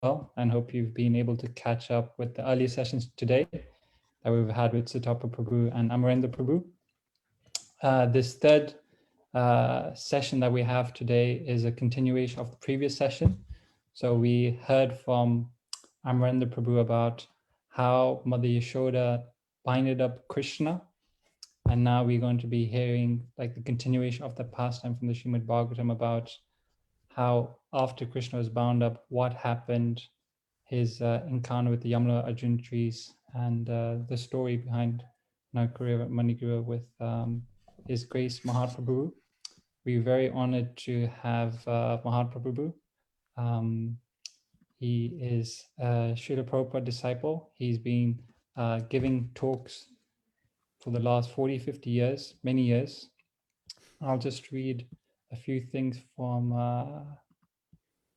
well, and hope you've been able to catch up with the earlier sessions today that we've had with Sutapa Prabhu and Amarendra Prabhu. This third session that we have today is a continuation of the previous session. So we heard from Amarendra Prabhu about how Mother Yashoda binded up Krishna, and now we're going to be hearing like the continuation of the pastime from the Srimad Bhagavatam about how after Krishna was bound up, what happened, his encounter with the Yamuna Arjun trees, and the story behind Nalakuvera and Managriva with His Grace Mahatma Prabhu. We're very honored to have Mahatma Prabhu. He is a Srila Prabhupada disciple. He's been giving talks for the last 40, 50 years, many years. I'll just read a few things from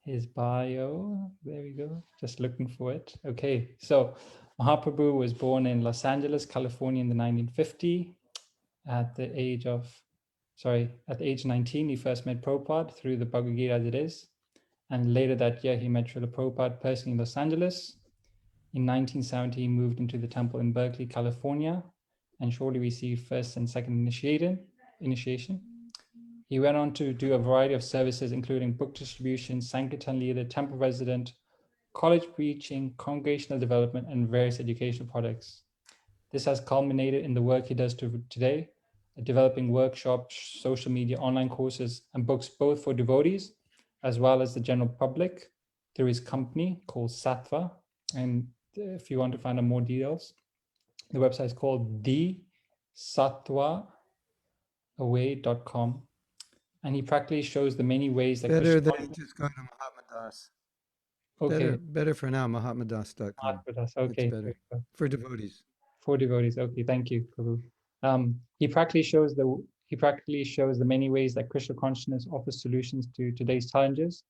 his bio. There we go. Just looking for it. Okay, so Mahaprabhu was born in Los Angeles, California in the 1950. At the age 19, he first met Prabhupada through the Bhagavad Gita as it is. And later that year, he met Srila Prabhupada personally in Los Angeles. In 1970, he moved into the temple in Berkeley, California, and shortly received first and second initiation. He went on to do a variety of services, including book distribution, Sankirtan leader, temple resident, college preaching, congregational development, and various educational projects. This has culminated in the work he does today, developing workshops, social media, online courses, and books both for devotees as well as the general public through his company called Sattva. And if you want to find out more details, the website is called thesattvaaway.com. And he practically shows the many ways that better Krishna... than just going to Mahatma Das. Okay. Better for now, mahatmadas.com. Okay. It's better for devotees. For devotees. Okay, thank you, Prabhu. He practically shows the many ways that Krishna consciousness offers solutions to today's challenges,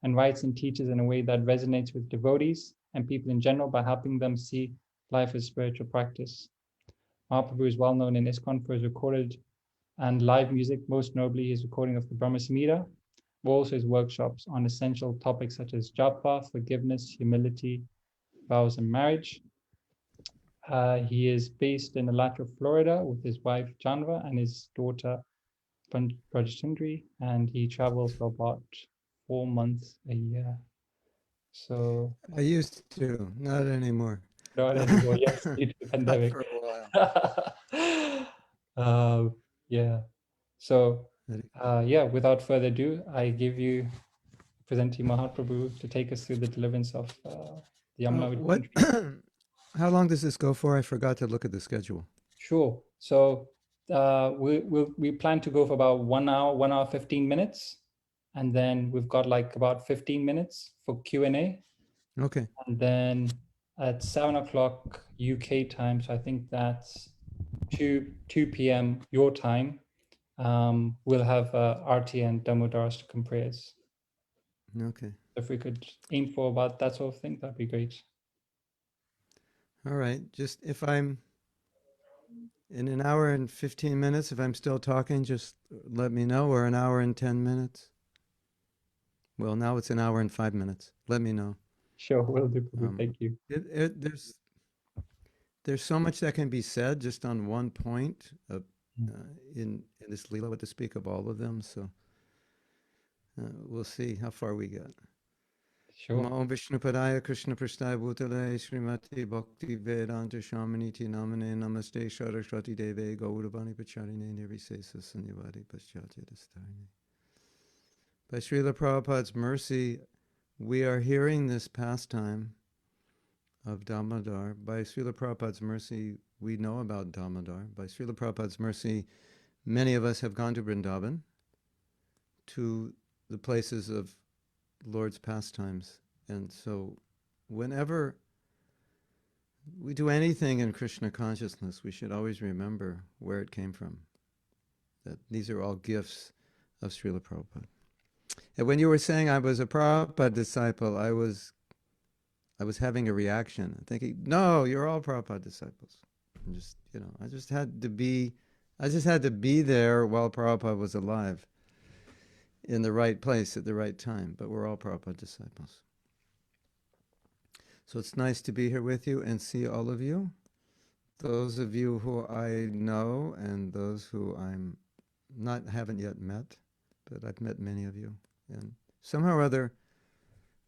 and writes and teaches in a way that resonates with devotees and people in general by helping them see life as spiritual practice. Mahaprabhu is well known in ISKCON for his recorded and live music, most notably his recording of the Brahma Samhita, but also his workshops on essential topics such as japa, forgiveness, humility, vows, and marriage. He is based in Alachua, Florida, with his wife Janva and his daughter Rajasthandri, and he travels for about 4 months a year. So I used to, not anymore. not anymore. Yes, due to the pandemic. For a while. Yeah. So without further ado, I present you Mahaprabhu to take us through the deliverance of the Yamuna. How long does this go for? I forgot to look at the schedule. Sure. So we plan to go for about 1 hour, 1 hour, 15 minutes. And then we've got like about 15 minutes for Q&A. Okay. And then at 7 o'clock UK time, so I think that's 2 p.m. your time, we'll have Arti and Damodar to prayers. Okay. If we could aim for about that sort of thing, that'd be great. All right. Just if I'm in an hour and 15 minutes, if I'm still talking, just let me know, or an hour and 10 minutes. Well, now it's an hour and 5 minutes. Let me know. Sure, will do. Thank you. There's so much that can be said just on one point in this Leela, but to speak of all of them. So we'll see how far we get. Sure. Om Vishnu Padaya Krishna Prasthaya Bhutale Srimati Bhakti Vedanta Shamaniti Namane Namaste Saraswati Deve Gauravani Pacharine Nirvisesa Sanyavadi Paschatya. By Srila Prabhupada's mercy, we are hearing this pastime of Damodar. By Srila Prabhupada's mercy, we know about Damodar. By Srila Prabhupada's mercy, many of us have gone to Vrindavan, to the places of Lord's pastimes. And so whenever we do anything in Krishna consciousness, we should always remember where it came from, that these are all gifts of Srila Prabhupada. And when you were saying I was a Prabhupada disciple, I was having a reaction, thinking, no, you're all Prabhupada disciples. And just, I just had to be there while Prabhupada was alive, in the right place at the right time. But we're all Prabhupada disciples. So it's nice to be here with you and see all of you. Those of you who I know and those who haven't yet met, but I've met many of you. And somehow or other,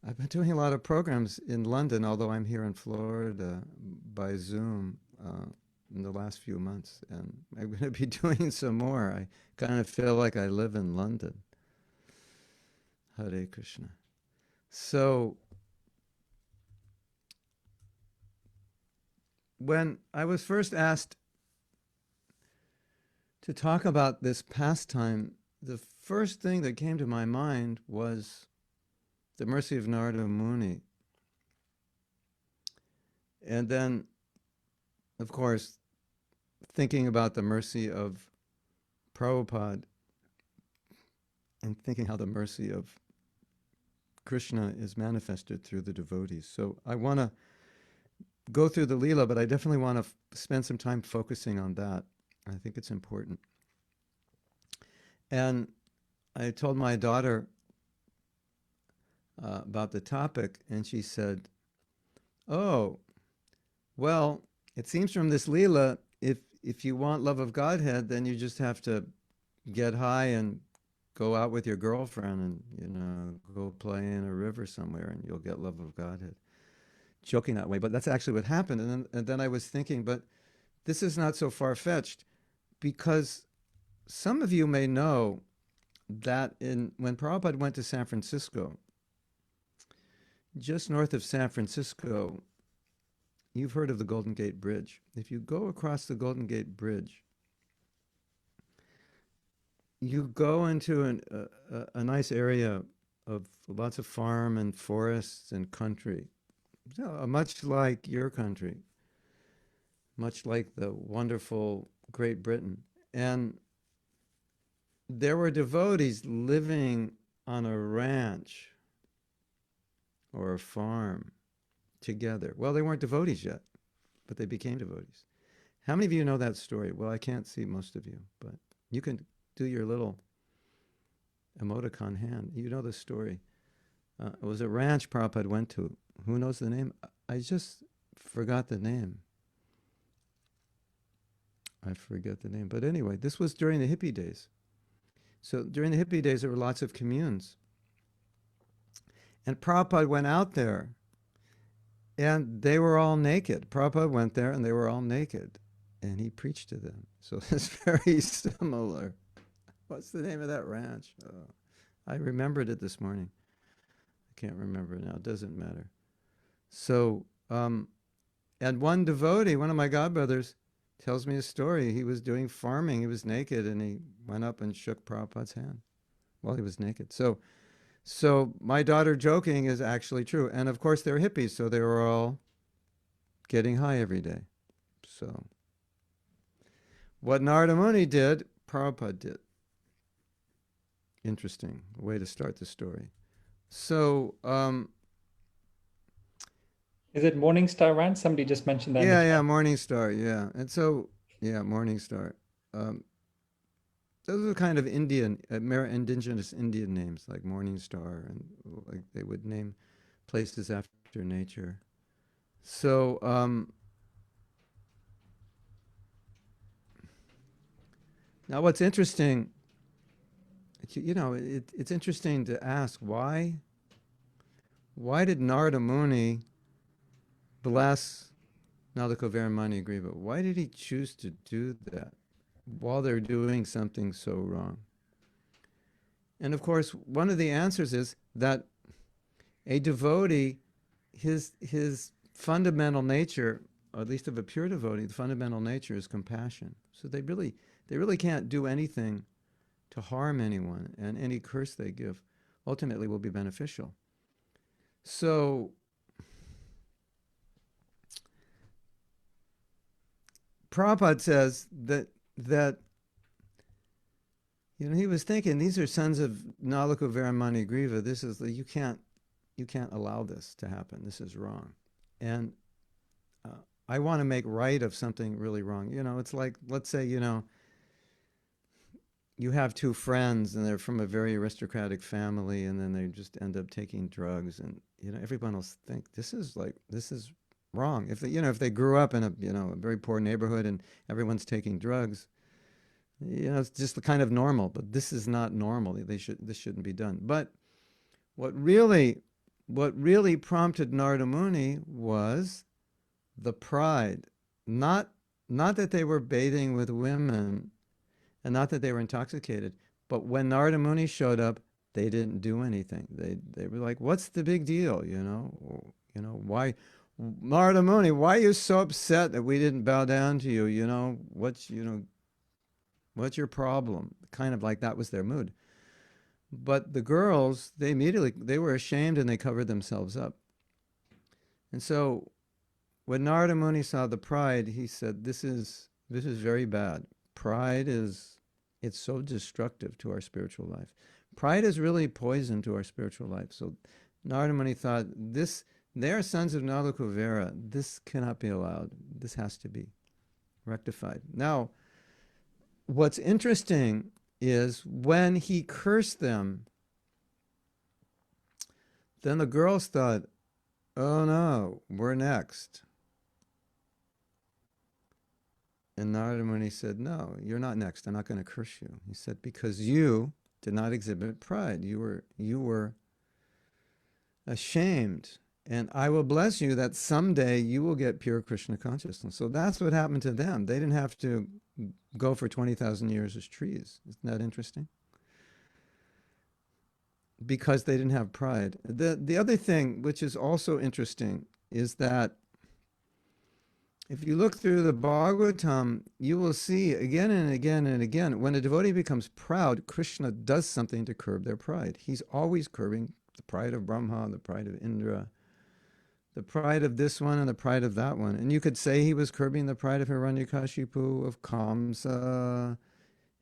I've been doing a lot of programs in London, although I'm here in Florida by Zoom in the last few months. And I'm going to be doing some more. I kind of feel like I live in London. Hare Krishna. So, when I was first asked to talk about this pastime, the first thing that came to my mind was the mercy of Narada Muni. And then, of course, thinking about the mercy of Prabhupada and thinking how the mercy of Krishna is manifested through the devotees. So I want to go through the Leela, but I definitely want to spend some time focusing on that. I think it's important. And I told my daughter about the topic, and she said, "Oh, well, it seems from this Leela, if you want love of Godhead, then you just have to get high and go out with your girlfriend and, go play in a river somewhere, and you'll get love of Godhead." Joking that way, but that's actually what happened. And then I was thinking, but this is not so far-fetched, because some of you may know that when Prabhupada went to San Francisco, just north of San Francisco, you've heard of the Golden Gate Bridge. If you go across the Golden Gate Bridge, you go into a nice area of lots of farm and forests and country, much like your country, much like the wonderful Great Britain. And there were devotees living on a ranch or a farm together. Well, they weren't devotees yet, but they became devotees. How many of you know that story? Well, I can't see most of you, but you can do your little emoticon hand. You know the story. It was a ranch Prabhupada went to. Who knows the name? I just forgot the name. I forget the name. But anyway, this was during the hippie days. So during the hippie days, there were lots of communes. And Prabhupada went out there, and they were all naked. Prabhupada went there, and they were all naked. And he preached to them. So it's very similar. What's the name of that ranch? Oh, I remembered it this morning. I can't remember it now. It doesn't matter. So, and one devotee, one of my godbrothers, tells me a story. He was doing farming. He was naked, and he went up and shook Prabhupada's hand while he was naked. So my daughter joking is actually true. And of course, they're hippies, so they were all getting high every day. So what Narada Muni did, Prabhupada did. Interesting way to start the story. So, is it Morning Star Rant? Somebody just mentioned that. Yeah, Morning Star, yeah. And so, yeah, Morning Star. Those are kind of indigenous Indian names, like Morning Star, and like they would name places after nature. So, now what's interesting, it's interesting to ask why did Narada Muni bless Nalakuvera and Manigriva? Why did he choose to do that while they're doing something so wrong? And of course, one of the answers is that a devotee, his fundamental nature, or at least of a pure devotee, the fundamental nature is compassion. So they really can't do anything to harm anyone, and any curse they give ultimately will be beneficial. So Prabhupada says that he was thinking, these are sons of Nalakuvera and Manigriva. This is you can't allow this to happen. This is wrong, and I want to make right of something really wrong. It's like, let's say you have two friends and they're from a very aristocratic family, and then they just end up taking drugs, and everyone will think this is wrong. If they, if they grew up in a a very poor neighborhood and everyone's taking drugs, it's just kind of normal. But this is not normal. This shouldn't be done. But what really prompted Narada Muni was the pride, not that they were bathing with women, and not that they were intoxicated, but when Narada Muni showed up, they didn't do anything. They were like, "What's the big deal? Why, Narada Muni? Why are you so upset that we didn't bow down to you? What's your problem?" Kind of like that was their mood. But the girls, they were ashamed and they covered themselves up. And so when Narada Muni saw the pride, he said, "This is very bad. Pride it's so destructive to our spiritual life. Pride is really poison to our spiritual life." So Narada Muni thought, they are sons of Nalakuvera. This cannot be allowed. This has to be rectified. Now, what's interesting is when he cursed them, then the girls thought, "Oh no, we're next." And Narada Muni said, "No, you're not next. I'm not going to curse you." He said, "Because you did not exhibit pride. You were ashamed. And I will bless you that someday you will get pure Krishna consciousness." So that's what happened to them. They didn't have to go for 20,000 years as trees. Isn't that interesting? Because they didn't have pride. The other thing, which is also interesting, is that if you look through the Bhagavatam, you will see again and again and again, when a devotee becomes proud, Krishna does something to curb their pride. He's always curbing the pride of Brahma, the pride of Indra, the pride of this one and the pride of that one. And you could say he was curbing the pride of Hiranyakashipu, of Kamsa,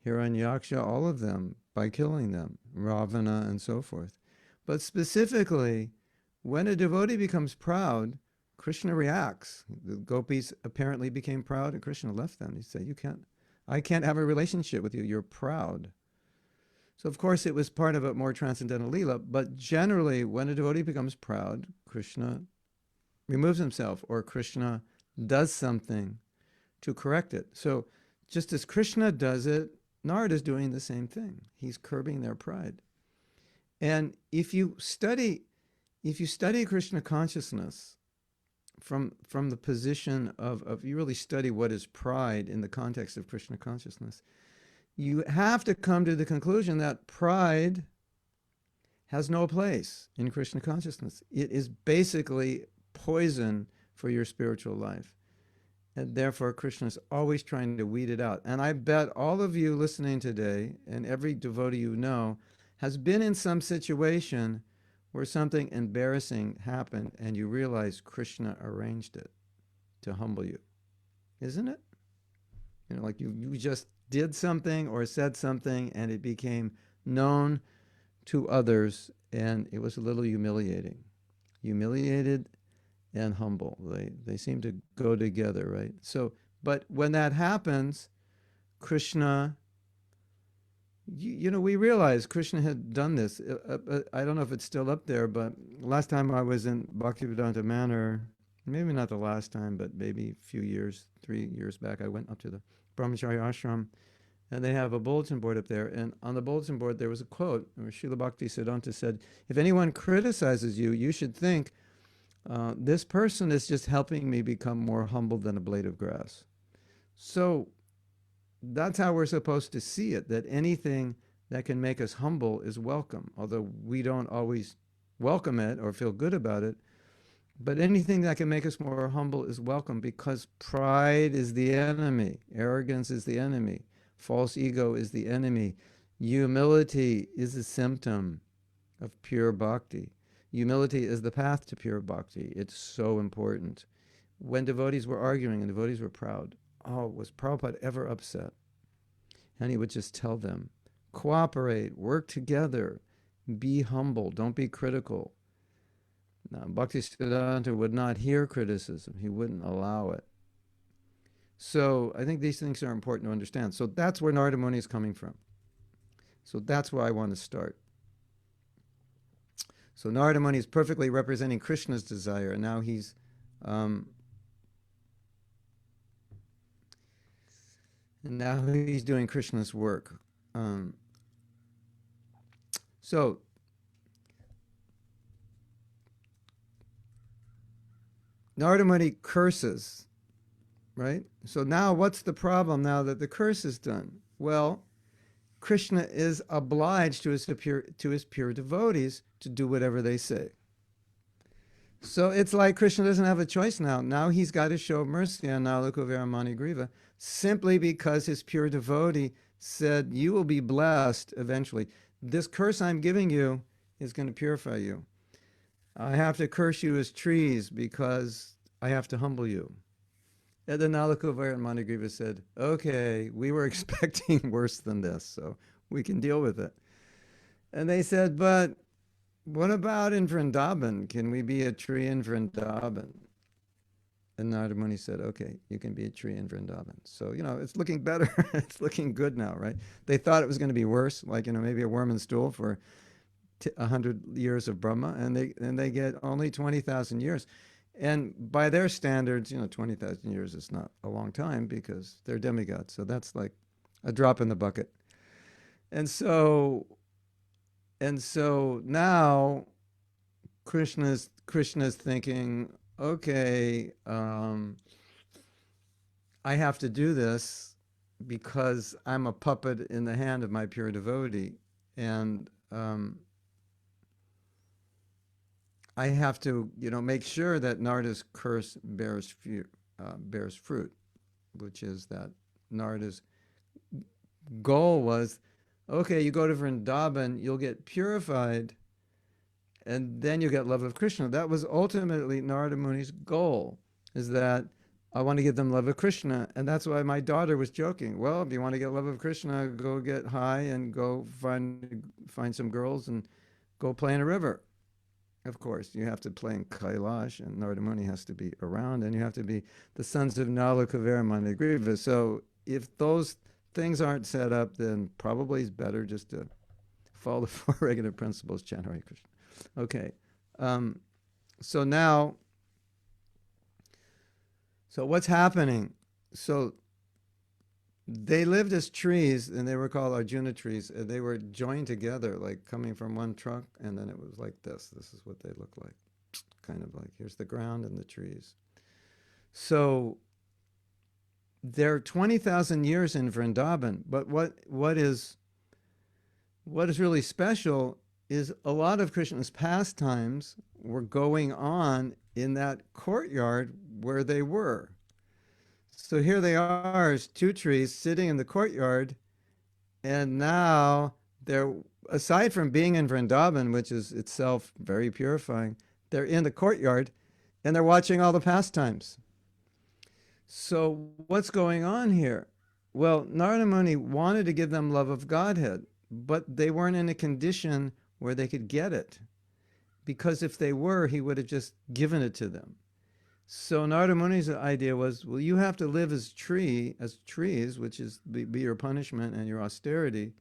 Hiranyaksha, all of them, by killing them, Ravana, and so forth. But specifically, when a devotee becomes proud, Krishna reacts. The gopis apparently became proud, and Krishna left them. He said, I can't have a relationship with you. You're proud. So, of course, it was part of a more transcendental lila, but generally, when a devotee becomes proud, Krishna removes himself, or Krishna does something to correct it. So, just as Krishna does it, Narada is doing the same thing. He's curbing their pride. And if you study Krishna consciousness, from the position of you really study what is pride in the context of Krishna consciousness, you have to come to the conclusion that pride has no place in Krishna consciousness. It is basically poison for your spiritual life. And therefore, Krishna is always trying to weed it out. And I bet all of you listening today, and every devotee you know, has been in some situation where something embarrassing happened and you realize Krishna arranged it to humble you. Isn't it? Like you just did something or said something and it became known to others and it was a little humiliating. Humiliated and humble. They seem to go together, right? So, but when that happens, Krishna, we realized Krishna had done this. I don't know if it's still up there, but last time I was in Bhaktivedanta Manor, maybe not the last time, but maybe a few years, 3 years back, I went up to the Brahmacharya ashram, and they have a bulletin board up there. And on the bulletin board, there was a quote where Srila Bhaktisiddhanta said, "If anyone criticizes you, you should think, this person is just helping me become more humble than a blade of grass." So that's how we're supposed to see it, that anything that can make us humble is welcome, although we don't always welcome it or feel good about it. But anything that can make us more humble is welcome, because pride is the enemy, arrogance is the enemy, false ego is the enemy, humility is a symptom of pure bhakti. Humility is the path to pure bhakti. It's so important. When devotees were arguing and devotees were proud, was Prabhupada ever upset? And he would just tell them, cooperate, work together, be humble, don't be critical. Now, Bhaktisiddhanta would not hear criticism. He wouldn't allow it. So I think these things are important to understand. So that's where Narada Muni is coming from. So that's where I want to start. So Narada Muni is perfectly representing Krishna's desire, and now he's doing Krishna's work. So Narada Muni curses, right? So now what's the problem now that the curse is done? Well, Krishna is obliged to his pure devotees to do whatever they say. So it's like Krishna doesn't have a choice now. Now he's got to show mercy on Nalakuvera and Manigriva simply because his pure devotee said, you will be blessed eventually. This curse I'm giving you is going to purify you. I have to curse you as trees because I have to humble you. And then Nalakuvera and Managriva said, okay, we were expecting worse than this, so we can deal with it. And they said, but what about in Vrindavan? Can we be a tree in Vrindavan? And Narada Muni said, okay, you can be a tree in Vrindavan. So, it's looking better. It's looking good now, right? They thought it was going to be worse, like, maybe a worm and stool for 100 years of Brahma, and they get only 20,000 years. And by their standards, 20,000 years is not a long time because they're demigods. So that's like a drop in the bucket. And so now Krishna's thinking, okay, I have to do this because I'm a puppet in the hand of my pure devotee. And I have to, make sure that Narada's curse bears fruit, which is that Narada's goal was, okay, you go to Vrindavan, you'll get purified, and then you get love of Krishna. That was ultimately Narada Muni's goal, is that I want to give them love of Krishna. And that's why my daughter was joking. Well, if you want to get love of Krishna, go get high and go find some girls and go play in a river. Of course, you have to play in Kailash, and Narada Muni has to be around, and you have to be the sons of Nalakuvera and Managriva. So if those things aren't set up, then probably it's better just to follow the four regular principles, chant Hare Krishna. Okay. So what's happening? So they lived as trees, and they were called Arjuna trees. They were joined together, like coming from one trunk, and then it was like this. This is what they look like. Kind of like, here's the ground and the trees. So they're 20,000 years in Vrindavan, but what is really special is a lot of Krishna's pastimes were going on in that courtyard where they were. So here they are as two trees sitting in the courtyard, and now they're, aside from being in Vrindavan, which is itself very purifying, they're in the courtyard and they're watching all the pastimes. So what's going on here? Well, Narada Muni wanted to give them love of Godhead, but they weren't in a condition where they could get it, because if they were, he would have just given it to them. So Narada Muni's idea was, well, you have to live as trees, which is be your punishment and your austerity,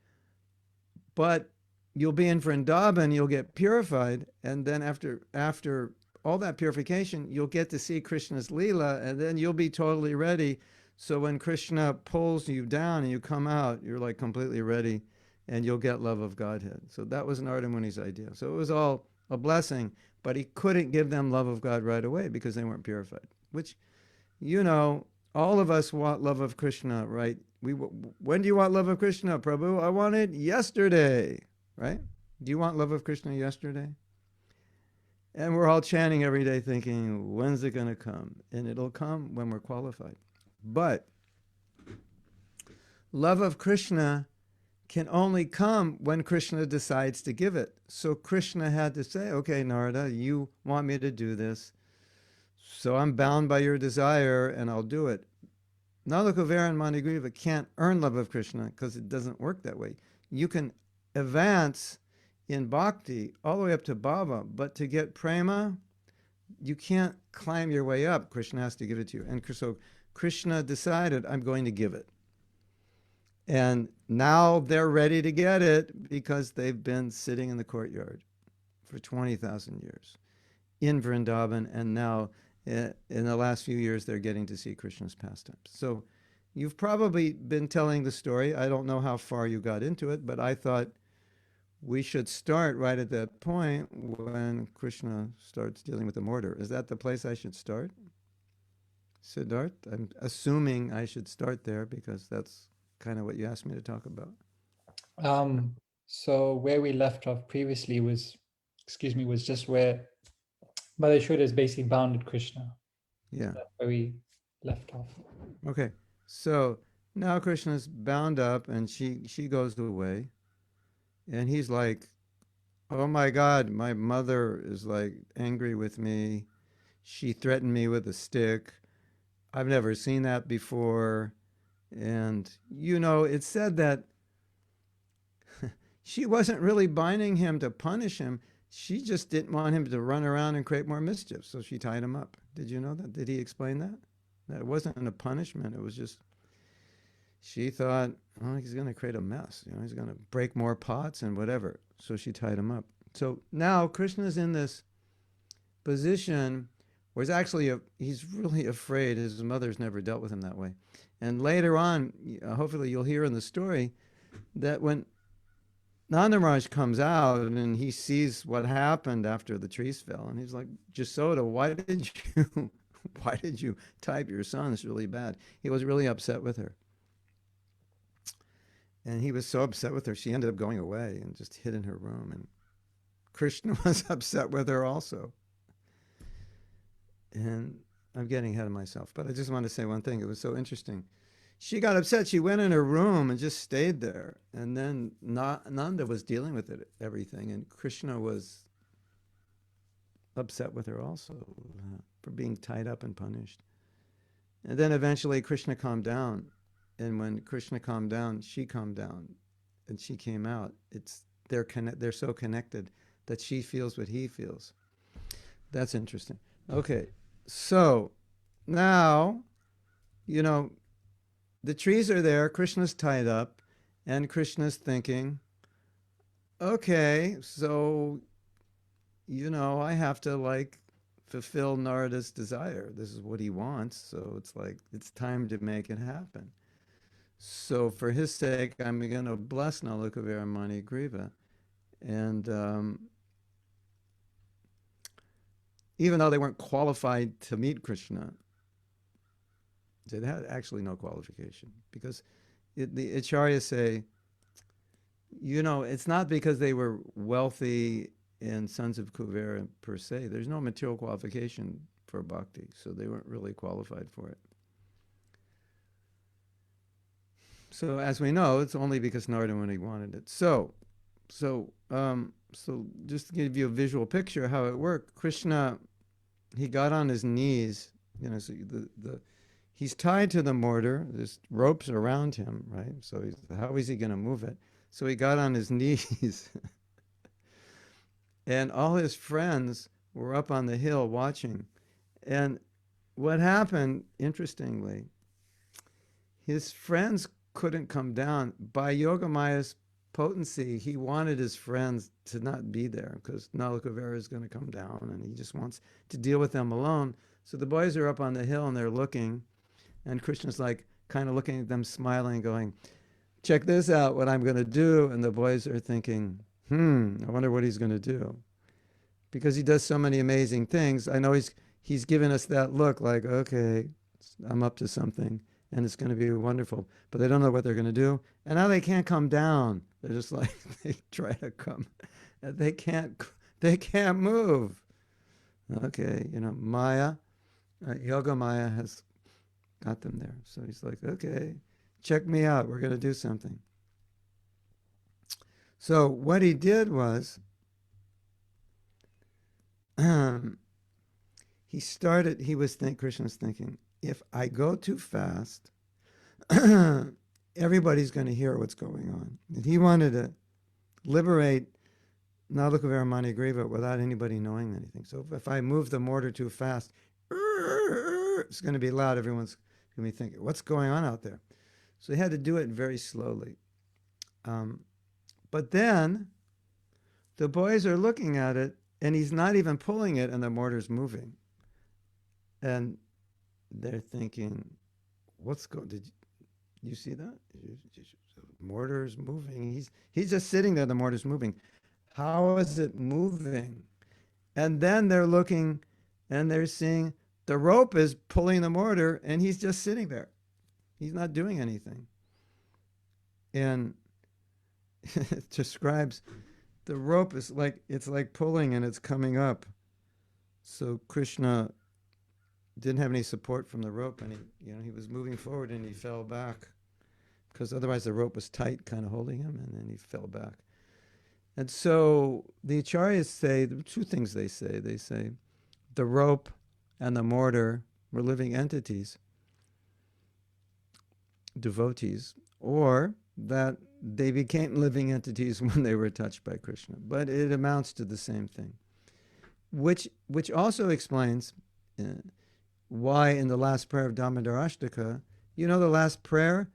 but you'll be in Vrindavan, you'll get purified, and then after all that purification, you'll get to see Krishna's Leela, and then you'll be totally ready. So when Krishna pulls you down and you come out, you're like completely ready, and you'll get love of Godhead. So that was Narada Muni's idea. So it was all a blessing, but he couldn't give them love of God right away because they weren't purified, which, all of us want love of Krishna, right? When do you want love of Krishna, Prabhu? I want it yesterday, right? Do you want love of Krishna yesterday? And we're all chanting every day thinking, when's it going to come? And it'll come when we're qualified. But love of Krishna can only come when Krishna decides to give it. So Krishna had to say, okay, Narada, you want me to do this, so I'm bound by your desire and I'll do it. Nalakuvera and Manigriva can't earn love of Krishna because it doesn't work that way. You can advance in bhakti all the way up to bhava, but to get prema, you can't climb your way up. Krishna has to give it to you. And so Krishna decided, I'm going to give it. And now they're ready to get it because they've been sitting in the courtyard for 20,000 years in Vrindavan, and now in the last few years they're getting to see Krishna's pastimes. So you've probably been telling the story. I don't know how far you got into it, but I thought we should start right at that point when Krishna starts dealing with the mortar. Is that the place I should start? Siddharth? I'm assuming I should start there because that's kind of what you asked me to talk about. So where we left off previously was, was just where Mother Yashoda is basically bounded Krishna. Yeah. That's where we left off. Okay. So now Krishna's bound up and she goes away. And he's like, oh my God, my mother is like angry with me. She threatened me with a stick. I've never seen that before. And, you know, it said that she wasn't really binding him to punish him. She just didn't want him to run around and create more mischief. So she tied him up. Did you know that? Did he explain that? That it wasn't a punishment. It was just, she thought, oh, he's going to create a mess. You know, he's going to break more pots and whatever. So she tied him up. So now Krishna's in this position where he's actually, he's really afraid. His mother's never dealt with him that way. And later on, hopefully you'll hear in the story that when Nanda Maharaj comes out and he sees what happened after the trees fell, and he's like, Jasoda, why did you type your son? It's really bad. He was really upset with her. And he was so upset with her, she ended up going away and just hid in her room. And Krishna was upset with her also. And I'm getting ahead of myself, but I just want to say one thing. It was so interesting. She got upset. She went in her room and just stayed there. And then Nanda was dealing with it, everything. And Krishna was upset with her also for being tied up and punished. And then eventually Krishna calmed down. And when Krishna calmed down, she calmed down, and she came out. They're so connected that she feels what he feels. That's interesting. Okay, so now, you know, the trees are there. Krishna's tied up, and Krishna's thinking, okay, so, you know, I have to like fulfill Narada's desire. This is what he wants, so it's like it's time to make it happen. So for his sake, I'm going to bless Nalakuvera and Manigriva. And even though they weren't qualified to meet Krishna, they had actually no qualification. Because the Acharyas say, you know, it's not because they were wealthy and sons of Kuvera per se. There's no material qualification for bhakti, so they weren't really qualified for it. So as we know, it's only because Narada Muni wanted it. So just to give you a visual picture of how it worked, Krishna, he got on his knees. You know, so he's tied to the mortar. There's ropes around him, right? So how is he going to move it? So he got on his knees, and all his friends were up on the hill watching. And what happened, interestingly, his friends couldn't come down. By Yogamaya's potency, he wanted his friends to not be there because Nalakuvera is going to come down and he just wants to deal with them alone. So the boys are up on the hill and they're looking, and Krishna's like kind of looking at them, smiling, going, check this out, what I'm going to do. And the boys are thinking, I wonder what he's going to do. Because he does so many amazing things. I know he's given us that look like, okay, I'm up to something. And it's going to be wonderful. But they don't know what they're going to do. And now they can't come down. They're just like, they try to come. They can't move. Okay, you know, Maya, Yoga Maya has got them there. So he's like, okay, check me out. We're going to do something. So what he did was, Krishna's thinking, if I go too fast, everybody's going to hear what's going on. And he wanted to liberate Nalakuvera and Manigriva without anybody knowing anything. So if I move the mortar too fast, it's going to be loud. Everyone's going to be thinking, what's going on out there? So he had to do it very slowly. But then the boys are looking at it, and he's not even pulling it, and the mortar's moving. And they're thinking, what's going, did you see that? The mortar's moving. He's just sitting there, the mortar's moving. How is it moving? And then they're looking, and they're seeing the rope is pulling the mortar, and he's just sitting there. He's not doing anything. And it describes the rope is like, it's like pulling and it's coming up. So Krishna didn't have any support from the rope, and he was moving forward, and he fell back because otherwise the rope was tight, kind of holding him, and then he fell back. And so the acharyas say, the two things they say. They say the rope and the mortar were living entities, devotees, or that they became living entities when they were touched by Krishna. But it amounts to the same thing, which also explains why in the last prayer of Damodarashtaka, the last prayer,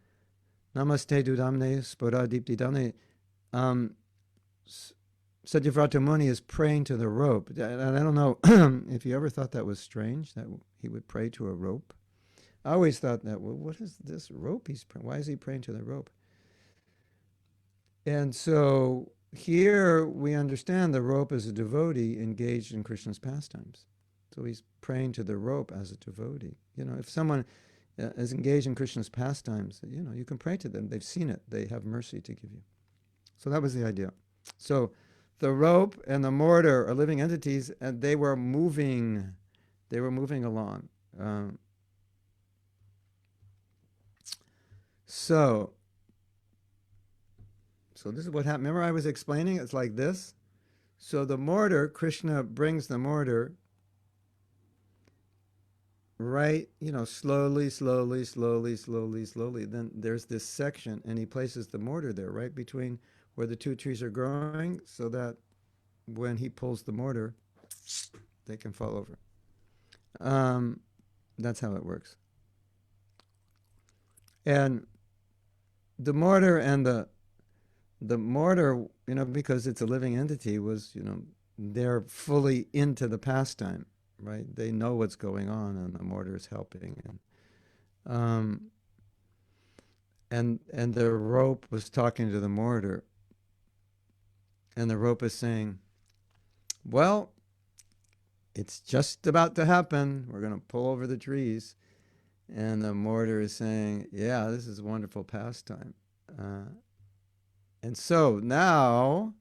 Namaste Dudamne Spora Dipti Damne, Satyavrata Muni is praying to the rope. And I don't know if you ever thought that was strange, that he would pray to a rope. I always thought that, well, what is this rope he's praying? Why is he praying to the rope? And so here we understand the rope is a devotee engaged in Krishna's pastimes. So he's praying to the rope as a devotee. If someone is engaged in Krishna's pastimes, you can pray to them. They've seen it. They have mercy to give you. So that was the idea. So the rope and the mortar are living entities, and they were moving. They were moving along. So this is what happened. Remember I was explaining? It's like this. So the mortar, Krishna brings the mortar right, slowly. Then there's this section, and he places the mortar there, right between where the two trees are growing, so that when he pulls the mortar, they can fall over. That's how it works. And the mortar and the mortar, because it's a living entity, was, they're fully into the pastime, right? They know what's going on, and the mortar is helping. And the rope was talking to the mortar, and the rope is saying, well, it's just about to happen. We're going to pull over the trees. And the mortar is saying, yeah, this is a wonderful pastime. And so now,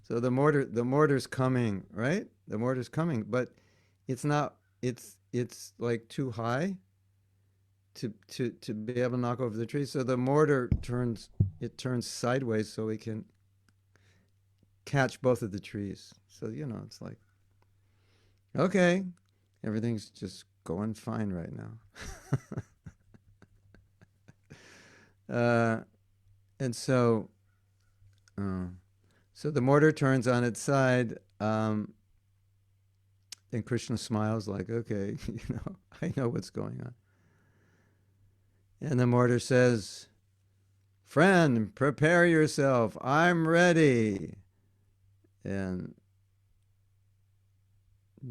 the mortar's coming, right? The mortar's coming, but it's not, it's like too high to be able to knock over the tree. So the mortar turns sideways so we can catch both of the trees. So, it's like, okay, everything's just going fine right now. And so the mortar turns on its side, and Krishna smiles like, okay, I know what's going on. And the mortar says, friend, prepare yourself. I'm ready. And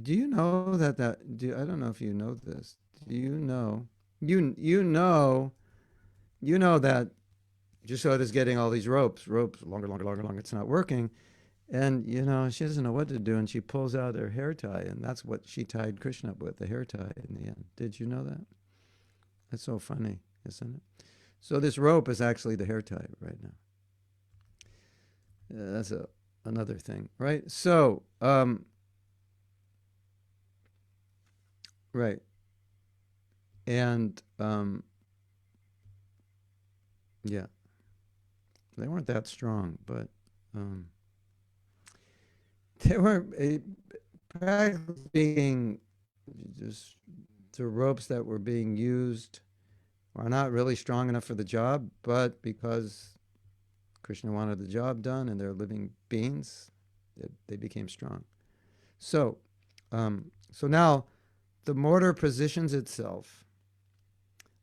do you know I don't know if you know this. Do you know? You know that Jashoda's getting all these ropes longer. It's not working. And, she doesn't know what to do, and she pulls out her hair tie, and that's what she tied Krishna up with, the hair tie in the end. Did you know that? That's so funny, isn't it? So this rope is actually the hair tie right now. That's another thing, right? So, right. And, yeah. They weren't that strong, but they weren't practically speaking, just the ropes that were being used are not really strong enough for the job, but because Krishna wanted the job done and they're living beings, they became strong. So now the mortar positions itself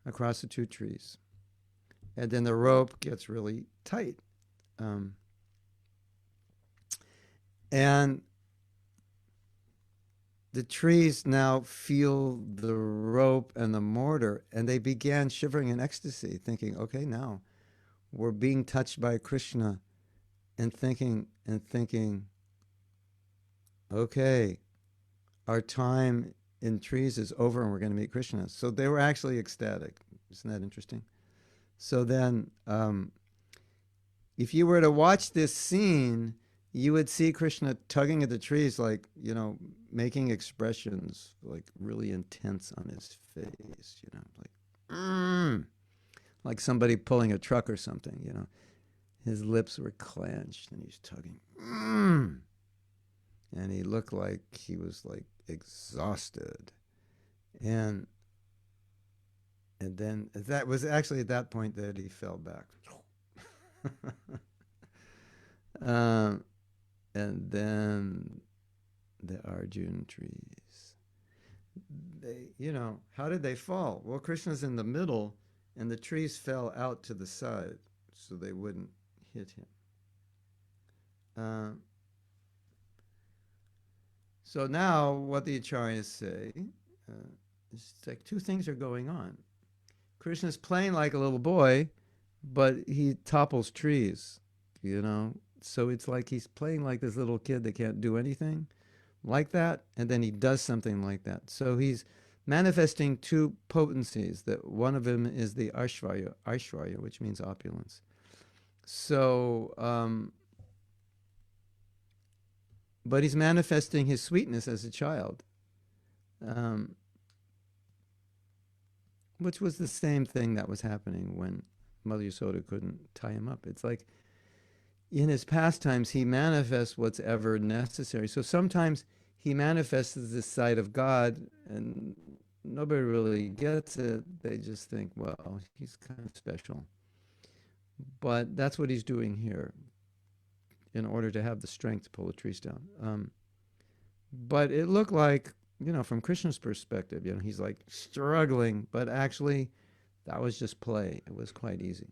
across the two trees. and then the rope gets really tight. And the trees now feel the rope and the mortar, and they began shivering in ecstasy, thinking, okay, now we're being touched by Krishna, and thinking, okay, our time in trees is over and we're going to meet Krishna. So they were actually ecstatic. Isn't that interesting? So then, if you were to watch this scene, you would see Krishna tugging at the trees, like, making expressions like really intense on his face, like somebody pulling a truck or something, His lips were clenched and he's tugging. And he looked like he was like exhausted. And then that was actually at that point that he fell back. And then the Arjun trees. They, how did they fall? Well, Krishna's in the middle, and the trees fell out to the side so they wouldn't hit him. So now what the acharyas say is like two things are going on. Krishna's playing like a little boy, but he topples trees, So it's like he's playing like this little kid that can't do anything like that, and then he does something like that. So he's manifesting two potencies. That one of them is the Aishwarya, which means opulence. So, but he's manifesting his sweetness as a child, which was the same thing that was happening when Mother Yasoda couldn't tie him up. It's like, in his pastimes, he manifests what's ever necessary. So sometimes he manifests this side of God, and nobody really gets it. They just think, well, he's kind of special. But that's what he's doing here in order to have the strength to pull the trees down. But it looked like, from Krishna's perspective, he's like struggling, but actually that was just play. It was quite easy.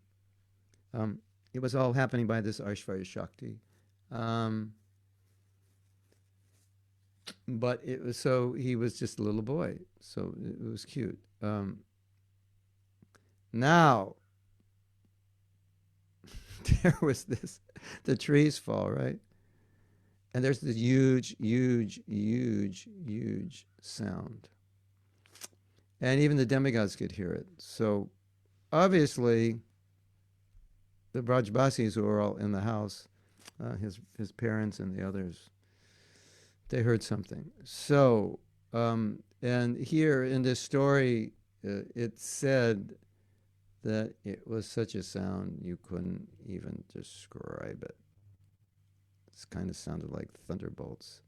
It was all happening by this Aishwarya Shakti. But it was, so he was just a little boy. So it was cute. Now, there was the trees fall, right? And there's this huge, huge, huge, huge sound. And even the demigods could hear it. So obviously, the Brajbasis who were all in the house, his parents and the others, they heard something. So, and here in this story, it said that it was such a sound you couldn't even describe it. It kind of sounded like thunderbolts.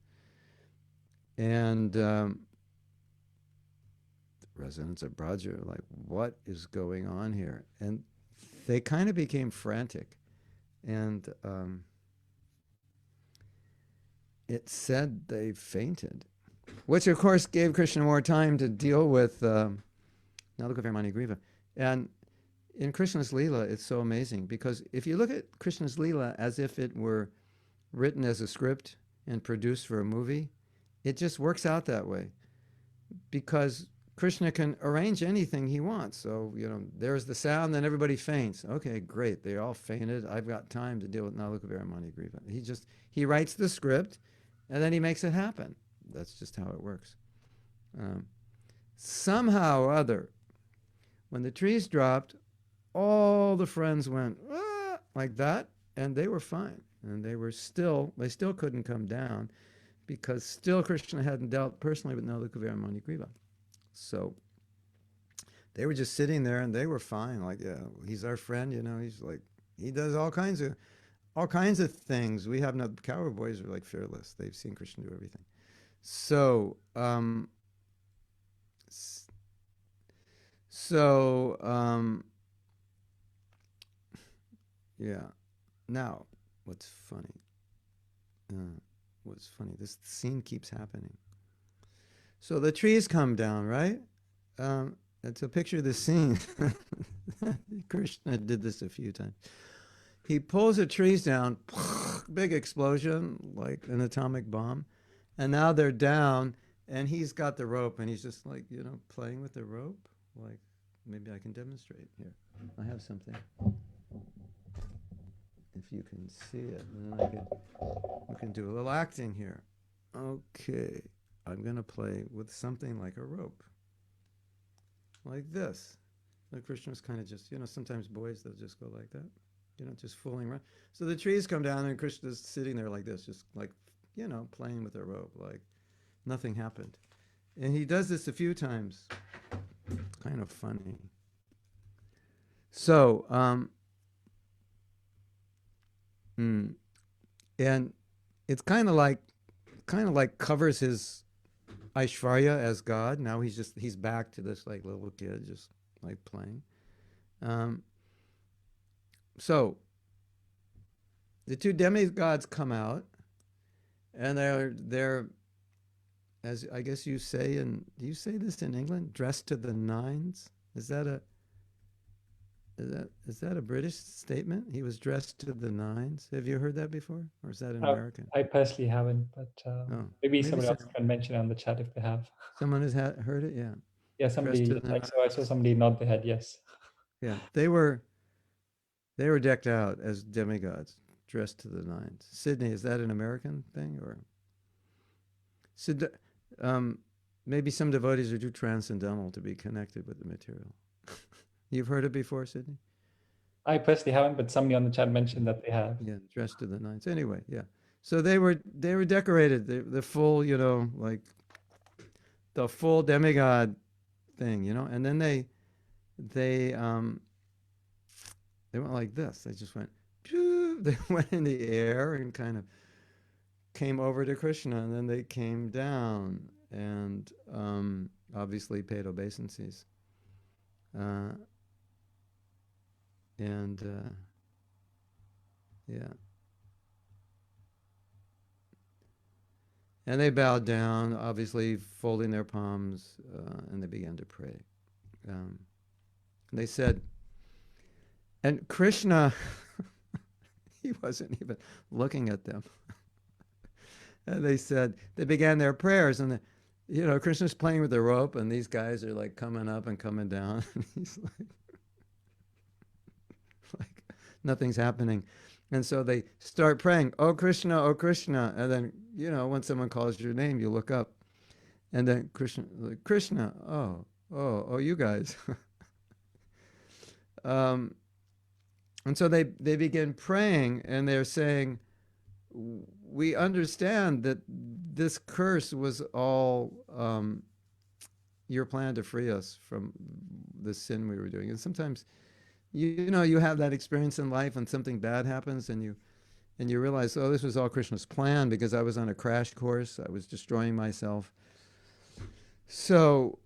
And the residents of Braja were like, what is going on here? And they kind of became frantic. And it said they fainted, which of course gave Krishna more time to deal with Nalakuvera and Manigriva. And in Krishna's Leela, it's so amazing, because if you look at Krishna's Leela as if it were written as a script and produced for a movie, it just works out that way, because Krishna can arrange anything he wants. So, there's the sound, then everybody faints. Okay, great. They all fainted. I've got time to deal with Nalakuvera and Manigriva. He writes the script, and then he makes it happen. That's just how it works. Somehow or other, when the trees dropped, all the friends went, ah, like that, and they were fine. And they still couldn't come down, because still Krishna hadn't dealt personally with Nalakuvera and Manigriva. So they were just sitting there, and they were fine. Like, yeah, he's our friend, he's like, he does all kinds of things. We have not, cowboy boys are like fearless. They've seen Krishna do everything. So, yeah. Now, what's funny, this scene keeps happening. So the trees come down, right? so picture the scene. Krishna did this a few times. He pulls the trees down, big explosion, like an atomic bomb. And now they're down, and he's got the rope, and he's just like, playing with the rope. Like, maybe I can demonstrate here. I have something. If you can see it, and then we can do a little acting here. Okay, I'm going to play with something like a rope. Like this. Like Krishna's kind of just, sometimes boys, they'll just go like that. Just fooling around. So the trees come down and Krishna's sitting there like this, just like, playing with a rope, like nothing happened. And he does this a few times. Kind of funny. So, and it's kind of like covers his Aishvarya as God. Now he's back to this like little kid, just like playing. So the two demigods come out, and they're, as I guess you say, and do you say this in England? Dressed to the nines? Is that a British statement? He was dressed to the nines. Have you heard that before, or is that an American? I personally haven't, but maybe somebody else can mention it on the chat if they have. Someone has heard it, yeah. Yeah, somebody. I saw somebody nod their head. Yes. Yeah, they were decked out as demigods, dressed to the nines. Sydney, is that an American thing, or? Maybe some devotees are too transcendental to be connected with the material. You've heard it before, Sydney? I personally haven't, but somebody on the chat mentioned that they have. Yeah, dressed to the nines. Anyway, yeah. So they were decorated, the full, like the full demigod thing, and then they went like this. They just went, they went in the air and kind of came over to Krishna, and then they came down and obviously paid obeisances. Yeah. And they bowed down, obviously folding their palms, and they began to pray. And they said, and Krishna, he wasn't even looking at them. And they began their prayers, and Krishna's playing with the rope, and these guys are like coming up and coming down. And he's like nothing's happening. And so they start praying, oh Krishna, and then, when someone calls your name, you look up, and then Krishna, oh, you guys. And so they begin praying, and they're saying, we understand that this curse was all your plan to free us from the sin we were doing. And sometimes, you have that experience in life, and something bad happens, and you realize, oh, this was all Krishna's plan, because I was on a crash course. I was destroying myself. So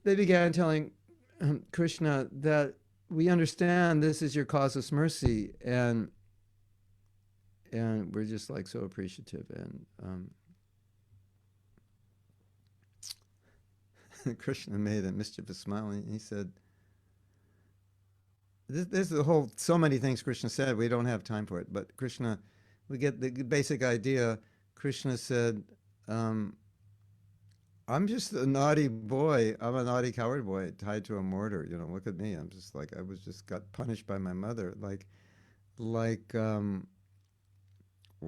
they began telling Krishna that we understand this is your causeless mercy, and we're just like so appreciative. And Krishna made a mischievous smile, and he said, this is so many things Krishna said, we don't have time for it, but Krishna, we get the basic idea. Krishna said, I'm just a naughty boy. I'm a naughty coward boy tied to a mortar. Look at me. I'm just like, got punished by my mother. Like, why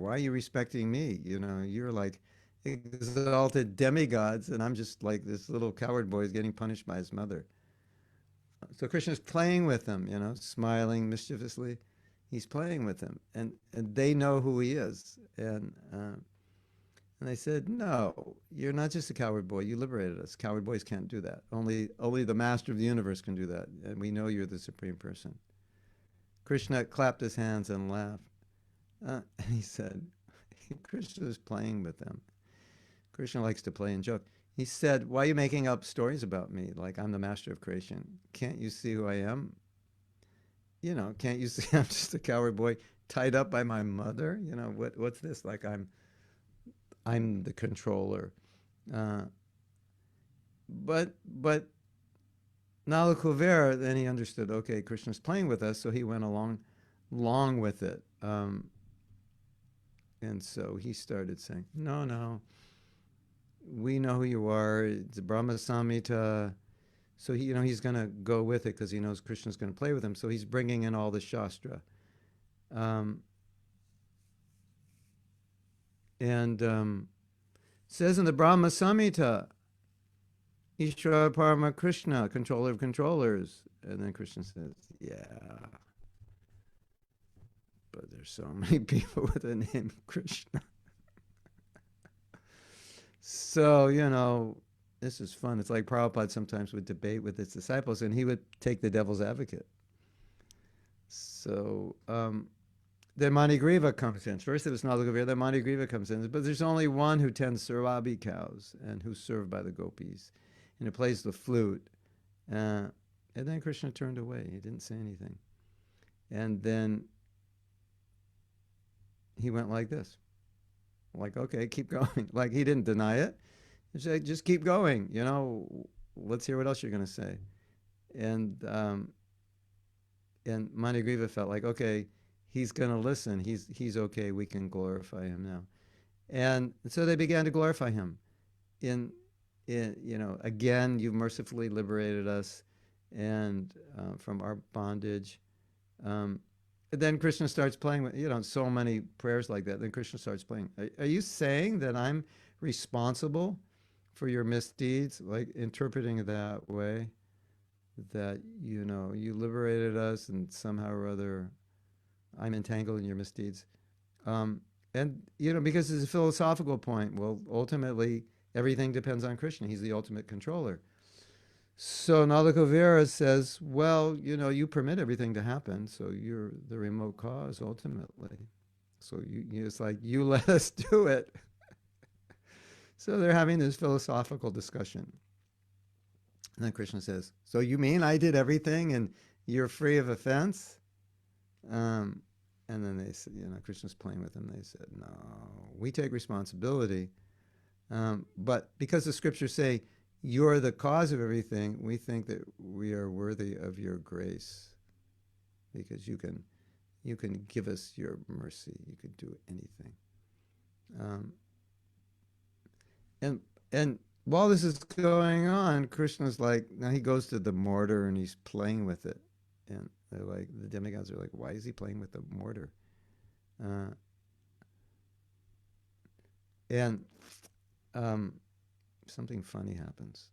are you respecting me? You're like exalted demigods, and I'm just like this little coward boy is getting punished by his mother. So Krishna's playing with them, smiling mischievously. He's playing with them, and they know who he is. And they said, no, you're not just a coward boy. You liberated us. Coward boys can't do that. Only the master of the universe can do that. And we know you're the supreme person. Krishna clapped his hands and laughed. And he said, Krishna's playing with them. Krishna likes to play and joke. He said, why are you making up stories about me? Like I'm the master of creation. Can't you see who I am? Can't you see I'm just a coward boy tied up by my mother? What's this? Like I'm the controller. But Nalakuvera, then he understood, okay, Krishna's playing with us, so he went along with it. And so he started saying, no, we know who you are. It's Brahma Samhita. So he's going to go with it because he knows Krishna's going to play with him. So he's bringing in all the Shastra. Says in the Brahma Samhita, Ishvara Parama Krishna, controller of controllers. And then Krishna says, yeah, but there's so many people with the name Krishna. So, this is fun. It's like Prabhupada sometimes would debate with his disciples, and he would take the devil's advocate. So, then Manigriva comes in. First it was Nalakuvera, then Manigriva comes in. But there's only one who tends Sarabi cows and who's served by the gopis. And he plays the flute. And then Krishna turned away. He didn't say anything. And then he went like this. Like, okay, keep going. Like, he didn't deny it. He said, just keep going. Let's hear what else you're going to say. And Manigriva felt like, okay, he's going to listen. He's okay. We can glorify him now. And so they began to glorify him. Again, you've mercifully liberated us and from our bondage. Then Krishna starts playing with, so many prayers like that. Then Krishna starts playing. Are you saying that I'm responsible for your misdeeds? Like interpreting it that way, that, you liberated us and somehow or other I'm entangled in your misdeeds. And, because it's a philosophical point. Well, ultimately, everything depends on Krishna. He's the ultimate controller. So Nalakuvera says, well, you permit everything to happen, so you're the remote cause ultimately. So it's like, you let us do it. So they're having this philosophical discussion. And then Krishna says, so you mean I did everything and you're free of offense? And then they said, Krishna's playing with them. They said, no, we take responsibility. But because the scriptures say, you're the cause of everything, we think that we are worthy of your grace because you can give us your mercy. You could do anything. And while this is going on, Krishna's like, now he goes to the mortar and he's playing with it. And they're like, the demigods are like, why is he playing with the mortar? Something funny happens.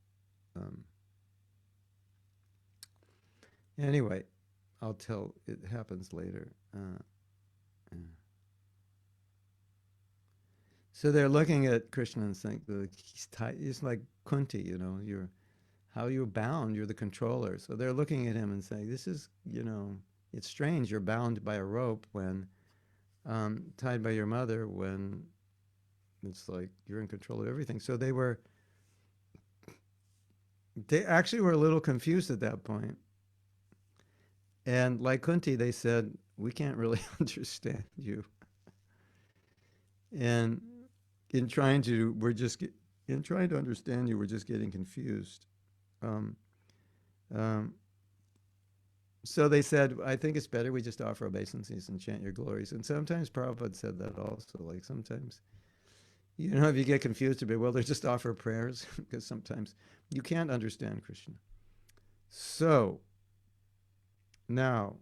Anyway, I'll tell, it happens later. So they're looking at Krishna and think, he's tight. He's like Kunti, how you're bound, you're the controller. So they're looking at him and saying, this is, it's strange. You're bound by a rope when, tied by your mother when it's like you're in control of everything. So they actually were a little confused at that point. And like Kunti, they said, we can't really understand you. And in trying to understand you, we're just getting confused. So they said, I think it's better we just offer obeisances and chant your glories. And sometimes Prabhupada said that also, like sometimes, if you get confused a bit, well, they just offer prayers because sometimes you can't understand Krishna. So now,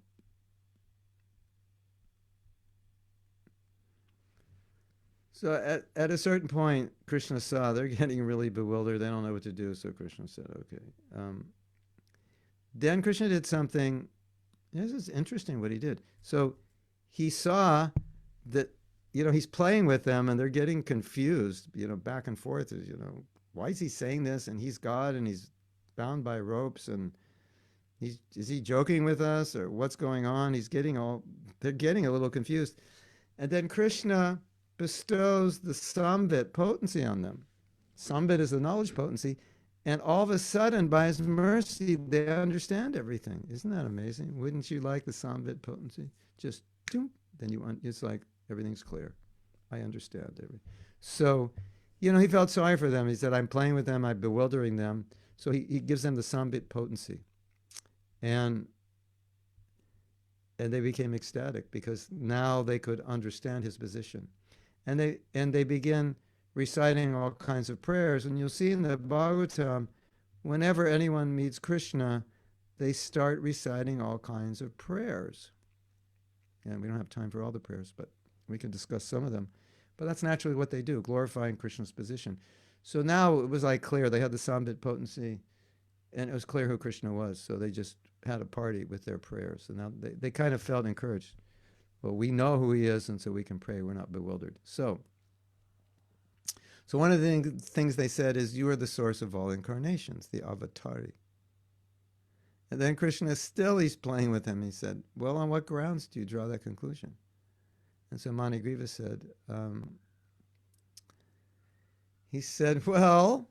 so at a certain point, Krishna saw they're getting really bewildered. They don't know what to do. So Krishna said, okay. Then Krishna did something. This is interesting what he did. So he saw that, he's playing with them and they're getting confused, back and forth. Why is he saying this? And he's God and he's bound by ropes and is he joking with us or what's going on? They're getting a little confused. And then Krishna bestows the Sambit potency on them. Sambit is the knowledge potency. And all of a sudden, by his mercy, they understand everything. Isn't that amazing? Wouldn't you like the Sambit potency? Just, then it's like everything's clear. I understand everything. So, he felt sorry for them. He said, I'm playing with them, I'm bewildering them. So he gives them the Sambit potency. And they became ecstatic because now they could understand his position. And they begin reciting all kinds of prayers. And you'll see in the Bhagavatam, whenever anyone meets Krishna, they start reciting all kinds of prayers. And we don't have time for all the prayers, but we can discuss some of them. But that's naturally what they do, glorifying Krishna's position. So now it was like clear. They had the Sambit potency, and it was clear who Krishna was. So they just had a party with their prayers. And now they kind of felt encouraged. Well, we know who he is, and so we can pray. We're not bewildered. So one of the things they said is, you are the source of all incarnations, the avatari. And then Krishna he's playing with him. He said, well, on what grounds do you draw that conclusion? And so Manigriva said, he said, well,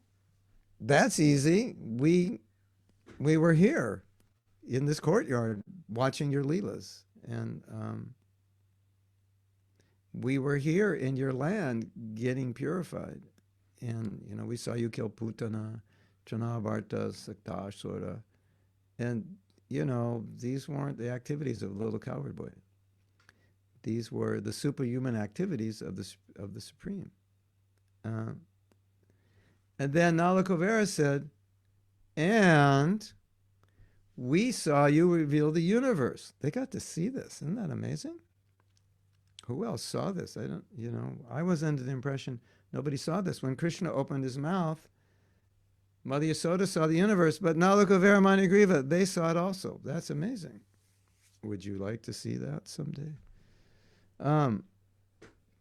that's easy. We were here in this courtyard watching your leelas. And we were here in your land getting purified. And, we saw you kill Putana, Tranavarta, Saktasura. And, these weren't the activities of a little cowherd boy. These were the superhuman activities of the Supreme. And then Nalakuvera said, and we saw you reveal the universe. They got to see this. Isn't that amazing? Who else saw this? I was under the impression nobody saw this. When Krishna opened his mouth, Mother Yasoda saw the universe, but Nalakuvera and Manigriva, they saw it also. That's amazing. Would you like to see that someday?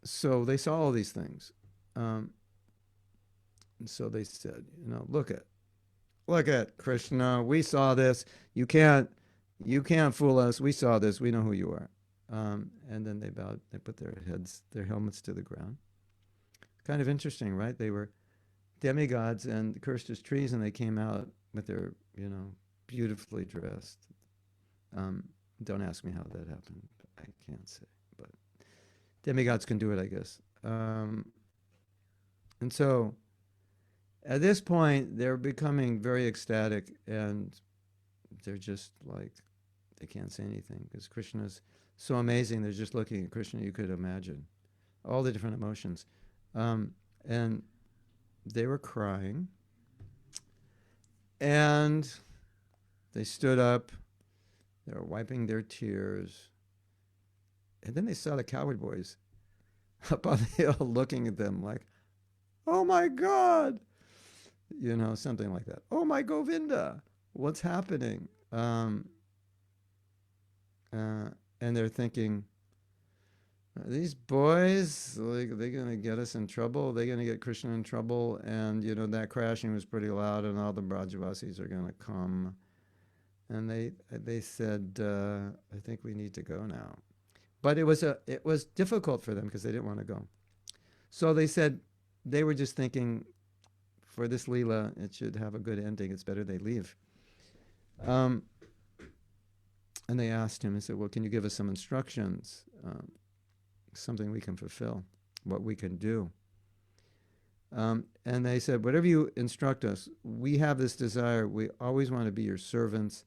So they saw all these things. And so they said, look at Krishna. We saw this. You can't fool us. We saw this. We know who you are. And then they bowed. They put their helmets to the ground. Kind of interesting, right? They were demigods and cursed as trees, and they came out with their, beautifully dressed. Don't ask me how that happened. I can't say, but demigods can do it, I guess. And so at this point, they're becoming very ecstatic, and they're just like, they can't say anything because Krishna's so amazing. They're just looking at Krishna. You could imagine all the different emotions. And they were crying, and they stood up. They were wiping their tears. And then they saw the cowherd boys up on the hill looking at them like, oh my God, something like that. Oh my Govinda, what's happening? And they're thinking, are these boys, like, are they going to get us in trouble? Are they going to get Krishna in trouble? And, that crashing was pretty loud, and all the Brajavasis are going to come. And they said, I think we need to go now. But it was difficult for them because they didn't want to go. So they said, they were just thinking, for this Leela, it should have a good ending. It's better they leave. And they asked him, and said, well, can you give us some instructions? Something we can fulfill, what we can do. And they said, whatever you instruct us, we have this desire. We always want to be your servants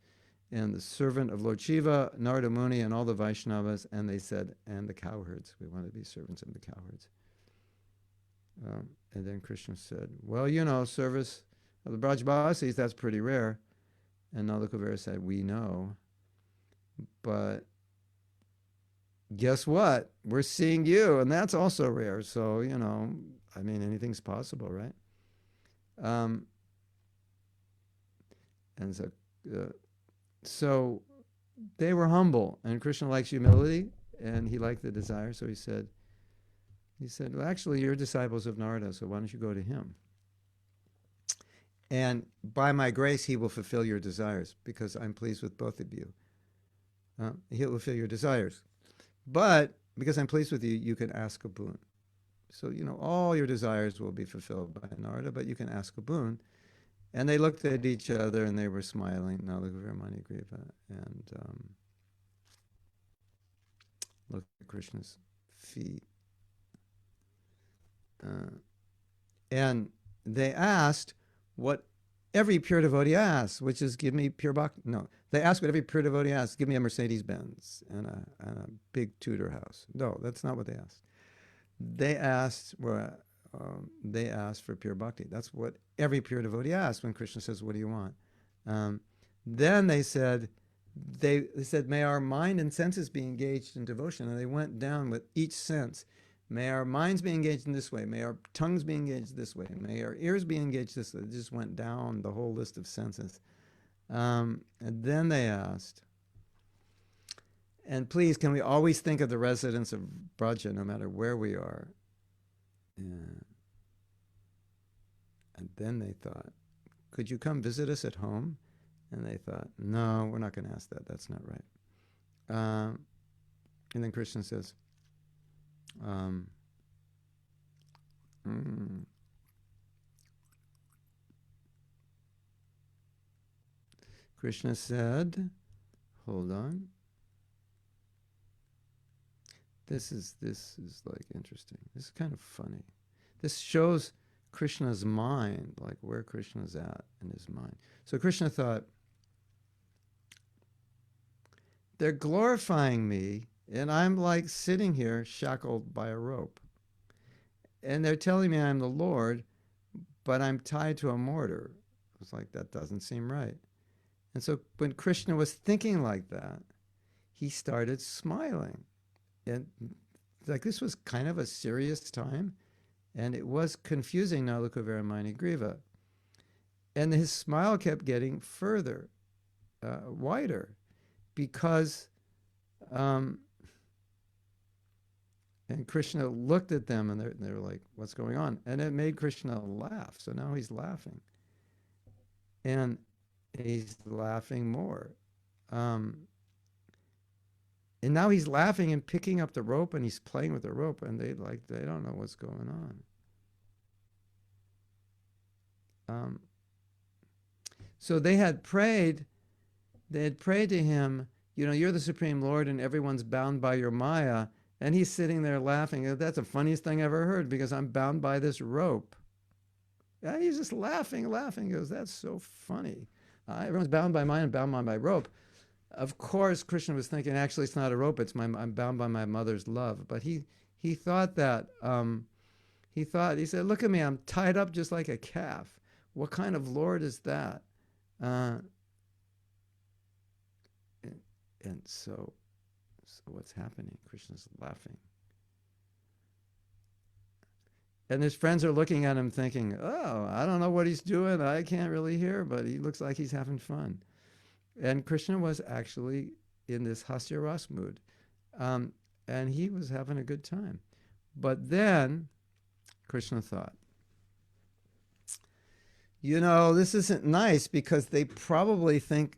and the servant of Lord Shiva, Narada Muni, and all the Vaishnavas. And they said, and the cowherds. We want to be servants of the cowherds. And then Krishna said, well, service of the Brajavasis, that's pretty rare. And Nalakuvera said, we know, but guess what? We're seeing you, and that's also rare. So, anything's possible, right? And so they were humble, and Krishna likes humility, and he liked the desire. So he said, well, actually, you're disciples of Narada, so why don't you go to him? And by my grace, he will fulfill your desires, because I'm pleased with both of you. He'll fulfill your desires. But because I'm pleased with you, you can ask a boon. So, all your desires will be fulfilled by Narada, but you can ask a boon. And they looked at each other, and they were smiling, Nalakuvera and Manigriva, and looked at Krishna's feet. And they asked what every pure devotee asks, which is, give me pure bhakti. No, They ask what every pure devotee asks: give me a Mercedes-Benz and a big Tudor house. No, that's not what they asked. They asked, they asked for pure bhakti. That's what every pure devotee asks when Krishna says, "What do you want?" Then they said, may our mind and senses be engaged in devotion. And they went down with each sense. May our minds be engaged in this way. May our tongues be engaged this way. May our ears be engaged this way. It just went down the whole list of senses. And then they asked, and please, can we always think of the residents of Braja, no matter where we are? Yeah. And then they thought, could you come visit us at home? And they thought, no, we're not going to ask that. That's not right. And then Krishna says, Krishna said, hold on. This is like interesting. This is kind of funny. This shows Krishna's mind, like where Krishna's at in his mind. So Krishna thought, they're glorifying me, and I'm like sitting here shackled by a rope. And they're telling me I'm the Lord, but I'm tied to a mortar. It's like, that doesn't seem right. And so when Krishna was thinking like that, he started smiling. And like this was kind of a serious time, and it was confusing Nalakuvera and Manigriva. And his smile kept getting further, wider, because, and Krishna looked at them, and they were like, what's going on? And it made Krishna laugh. So now he's laughing. And he's laughing more. And now he's laughing and picking up the rope, and he's playing with the rope, and they don't know what's going on. So they had prayed to him, you're the Supreme Lord and everyone's bound by your Maya. And he's sitting there laughing. That's the funniest thing I ever heard, because I'm bound by this rope. And he's just laughing. He goes, that's so funny. Everyone's bound by mine and bound by my rope. Of course, Krishna was thinking, actually, it's not a rope. I'm bound by my mother's love. But he thought that, he said, look at me, I'm tied up just like a calf. What kind of Lord is that? And so what's happening? Krishna's laughing. And his friends are looking at him thinking, oh, I don't know what he's doing. I can't really hear, but he looks like he's having fun. And Krishna was actually in this Hasya Ras mood. And he was having a good time. But then Krishna thought, this isn't nice, because they probably think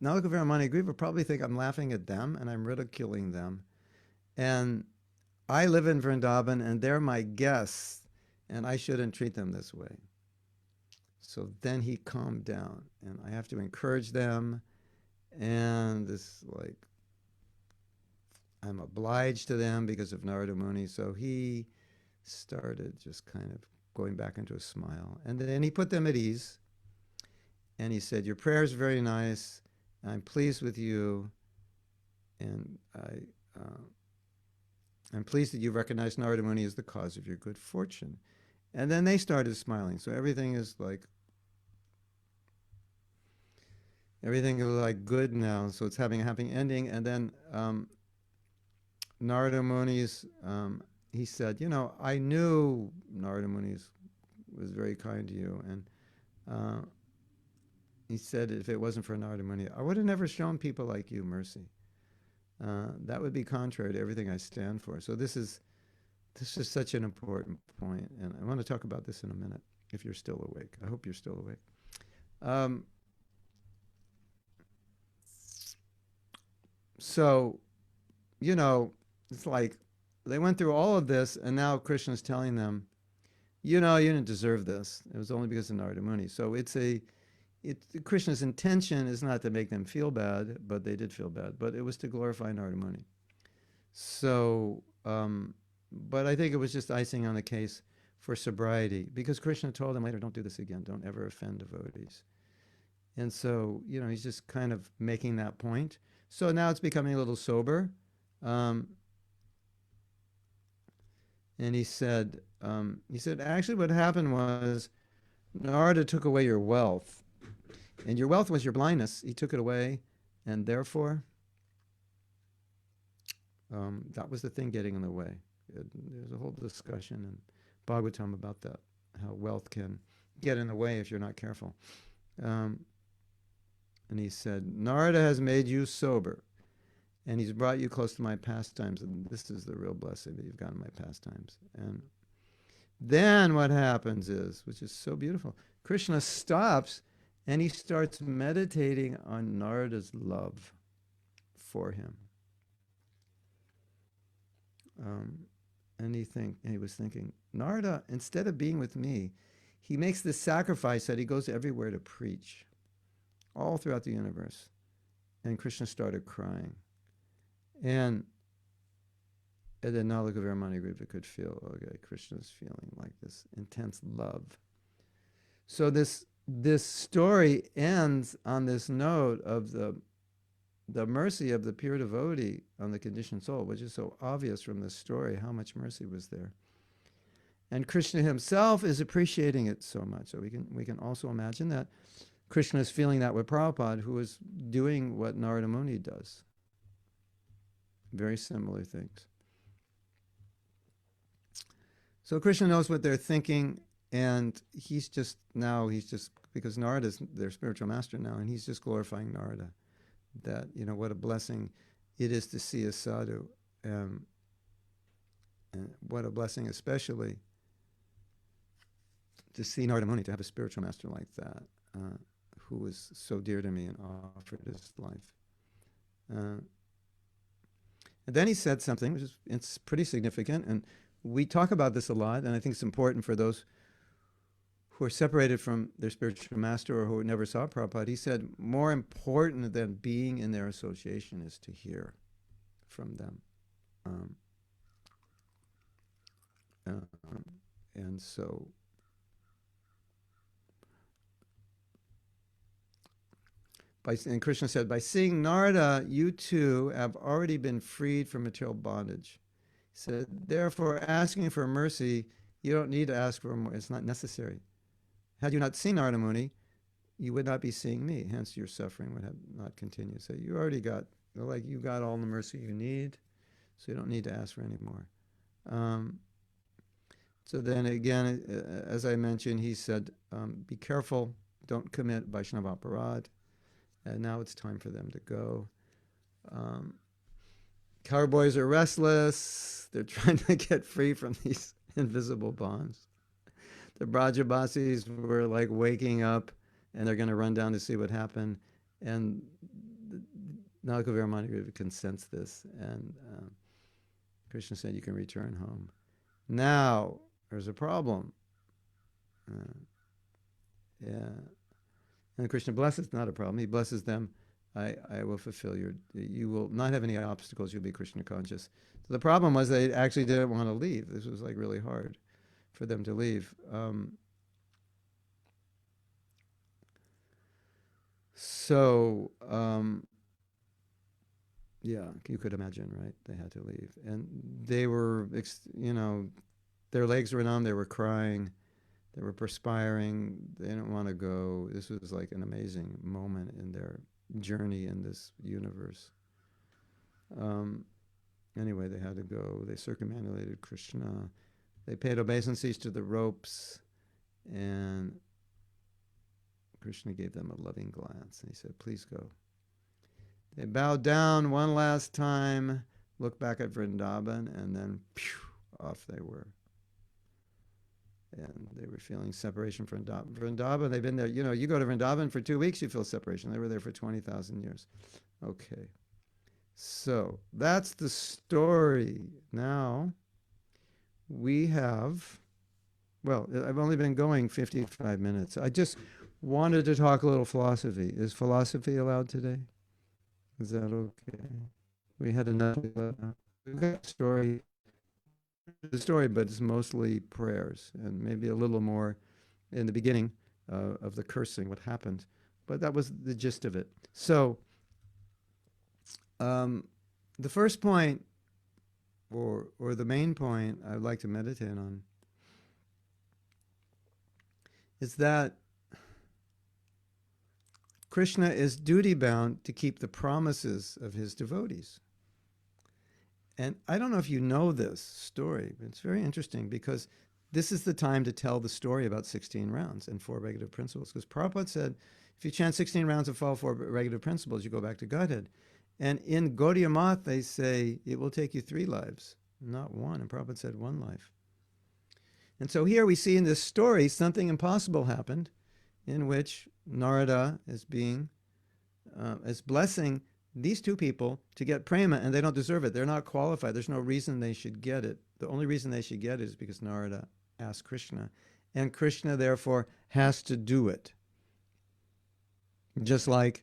Nalakuvera and Manigriva probably think I'm laughing at them and I'm ridiculing them. And I live in Vrindavan and they're my guests, and I shouldn't treat them this way. So then he calmed down, and I have to encourage them, and this, I'm obliged to them because of Narada Muni. So he started just kind of going back into a smile. And then he put them at ease, and he said, your prayer is very nice. I'm pleased with you, and I'm pleased that you recognize Narada Muni as the cause of your good fortune. And then they started smiling. So everything is like good now. So it's having a happy ending. And then Narada Muni's, he said, I knew Narada Muni was very kind to you. And he said, if it wasn't for Narada Muni, I would have never shown people like you mercy. That would be contrary to everything I stand for. So this is such an important point, and I want to talk about this in a minute, if you're still awake. I hope you're still awake. So, it's like they went through all of this, and now Krishna's telling them, you didn't deserve this. It was only because of Narada Muni. So Krishna's intention is not to make them feel bad, but they did feel bad. But it was to glorify Narada Muni. So, but I think it was just icing on the case for sobriety, because Krishna told them later, don't do this again. Don't ever offend devotees. And so, he's just kind of making that point. So now it's becoming a little sober. And he said, actually what happened was Narada took away your wealth. And your wealth was your blindness. He took it away. And therefore, that was the thing getting in the way. There's a whole discussion in Bhagavatam about that, how wealth can get in the way if you're not careful. And he said, Narada has made you sober, and he's brought you close to my pastimes, and this is the real blessing that you've gotten my pastimes. And then what happens is, which is so beautiful, Krishna stops and he starts meditating on Narada's love for him. And he was thinking, Narada, instead of being with me, he makes this sacrifice that he goes everywhere to preach, all throughout the universe. And Krishna started crying. And then Nalakuvera and Managriva could feel, okay, Krishna's feeling like this intense love. So this story ends on this note of the mercy of the pure devotee on the conditioned soul, which is so obvious from this story, how much mercy was there. And Krishna himself is appreciating it so much. So we can also imagine that Krishna is feeling that with Prabhupada, who is doing what Narada Muni does. Very similar things. So Krishna knows what they're thinking, and he's just, because Narada's their spiritual master now, and he's just glorifying Narada. That, what a blessing it is to see a sadhu. And what a blessing especially to see Narada Muni, to have a spiritual master like that, who was so dear to me and offered his life. And then he said something, which it's pretty significant, and we talk about this a lot, and I think it's important for those who are separated from their spiritual master or who never saw Prabhupada. He said, more important than being in their association is to hear from them. And so, and Krishna said, by seeing Narada, you too have already been freed from material bondage. He said, therefore, asking for mercy, you don't need to ask for more. It's not necessary. Had you not seen Narada Muni, you would not be seeing me. Hence, your suffering would have not continued. So you already got, you got all the mercy you need, so you don't need to ask for any more. So then again, as I mentioned, he said, be careful, don't commit Vaishnava aparad. And now it's time for them to go. Cowboys are restless. They're trying to get free from these invisible bonds. The Brajabasis were waking up, and they're going to run down to see what happened. And Nalakuvera and Managriva can sense this. And Krishna said, you can return home. Now, there's a problem. And Krishna blesses, not a problem. He blesses them. I will fulfill you will not have any obstacles. You'll be Krishna conscious. So the problem was they actually didn't want to leave. This was really hard for them to leave. Yeah, you could imagine, right? They had to leave. And they were, their legs were numb, they were crying, they were perspiring, they didn't want to go. This was an amazing moment in their journey in this universe. Anyway, they had to go. They circumambulated Krishna. They paid obeisances to the ropes, and Krishna gave them a loving glance, and he said, please go. They bowed down one last time, looked back at Vrindavan, and then off they were. And they were feeling separation from Vrindavan. They've been there, you go to Vrindavan for 2 weeks, you feel separation. They were there for 20,000 years. Okay. So that's the story. Now we have, I've only been going 55 minutes. I just wanted to talk a little philosophy. Is philosophy allowed today? Is that okay? We had enough. We've got the story, but it's mostly prayers and maybe a little more in the beginning of the cursing, what happened. but that was the gist of it. So the first point, or the main point I would like to meditate on, is that Krishna is duty-bound to keep the promises of his devotees. And I don't know if you know this story, but it's very interesting because this is the time to tell the story about 16 rounds and 4 regulative principles. Because Prabhupada said, if you chant 16 rounds and follow 4 regulative principles, you go back to Godhead. And in Gaudiya Math, they say it will take you 3 lives, not 1. And Prabhupada said 1 life. And so here we see in this story something impossible happened, in which Narada is blessing these 2 people to get prema, and they don't deserve it. They're not qualified. There's no reason they should get it. The only reason they should get it is because Narada asked Krishna, and Krishna therefore has to do it. Just like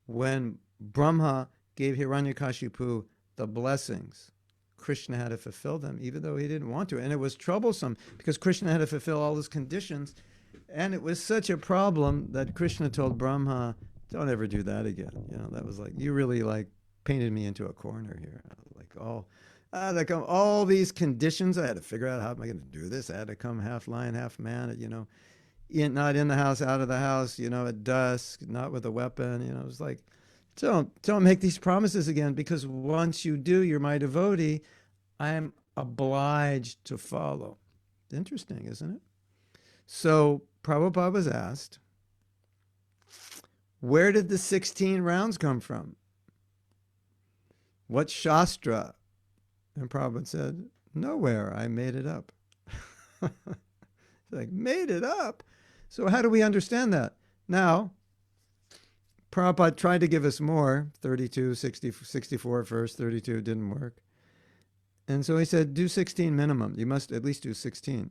when Brahma gave Hiranyakashipu the blessings, Krishna had to fulfill them, even though he didn't want to. And it was troublesome because Krishna had to fulfill all those conditions. And it was such a problem that Krishna told Brahma, don't ever do that again. You know, that was like, you really like painted me into a corner here. I had to come all these conditions. I had to figure out how am I going to do this. I had to come half lion, half man, you know, not in the house, out of the house, you know, at dusk, not with a weapon. You know, it was like, don't make these promises again, because once you do, you're my devotee. I'm obliged to follow. Interesting, isn't it? So Prabhupada was asked, where did the 16 rounds come from? What Shastra? And Prabhupada said, nowhere, I made it up. Like, made it up? So how do we understand that? Now, Prabhupada tried to give us more, 32, 60, 64 first, 32 didn't work. And so he said, do 16 minimum. You must at least do 16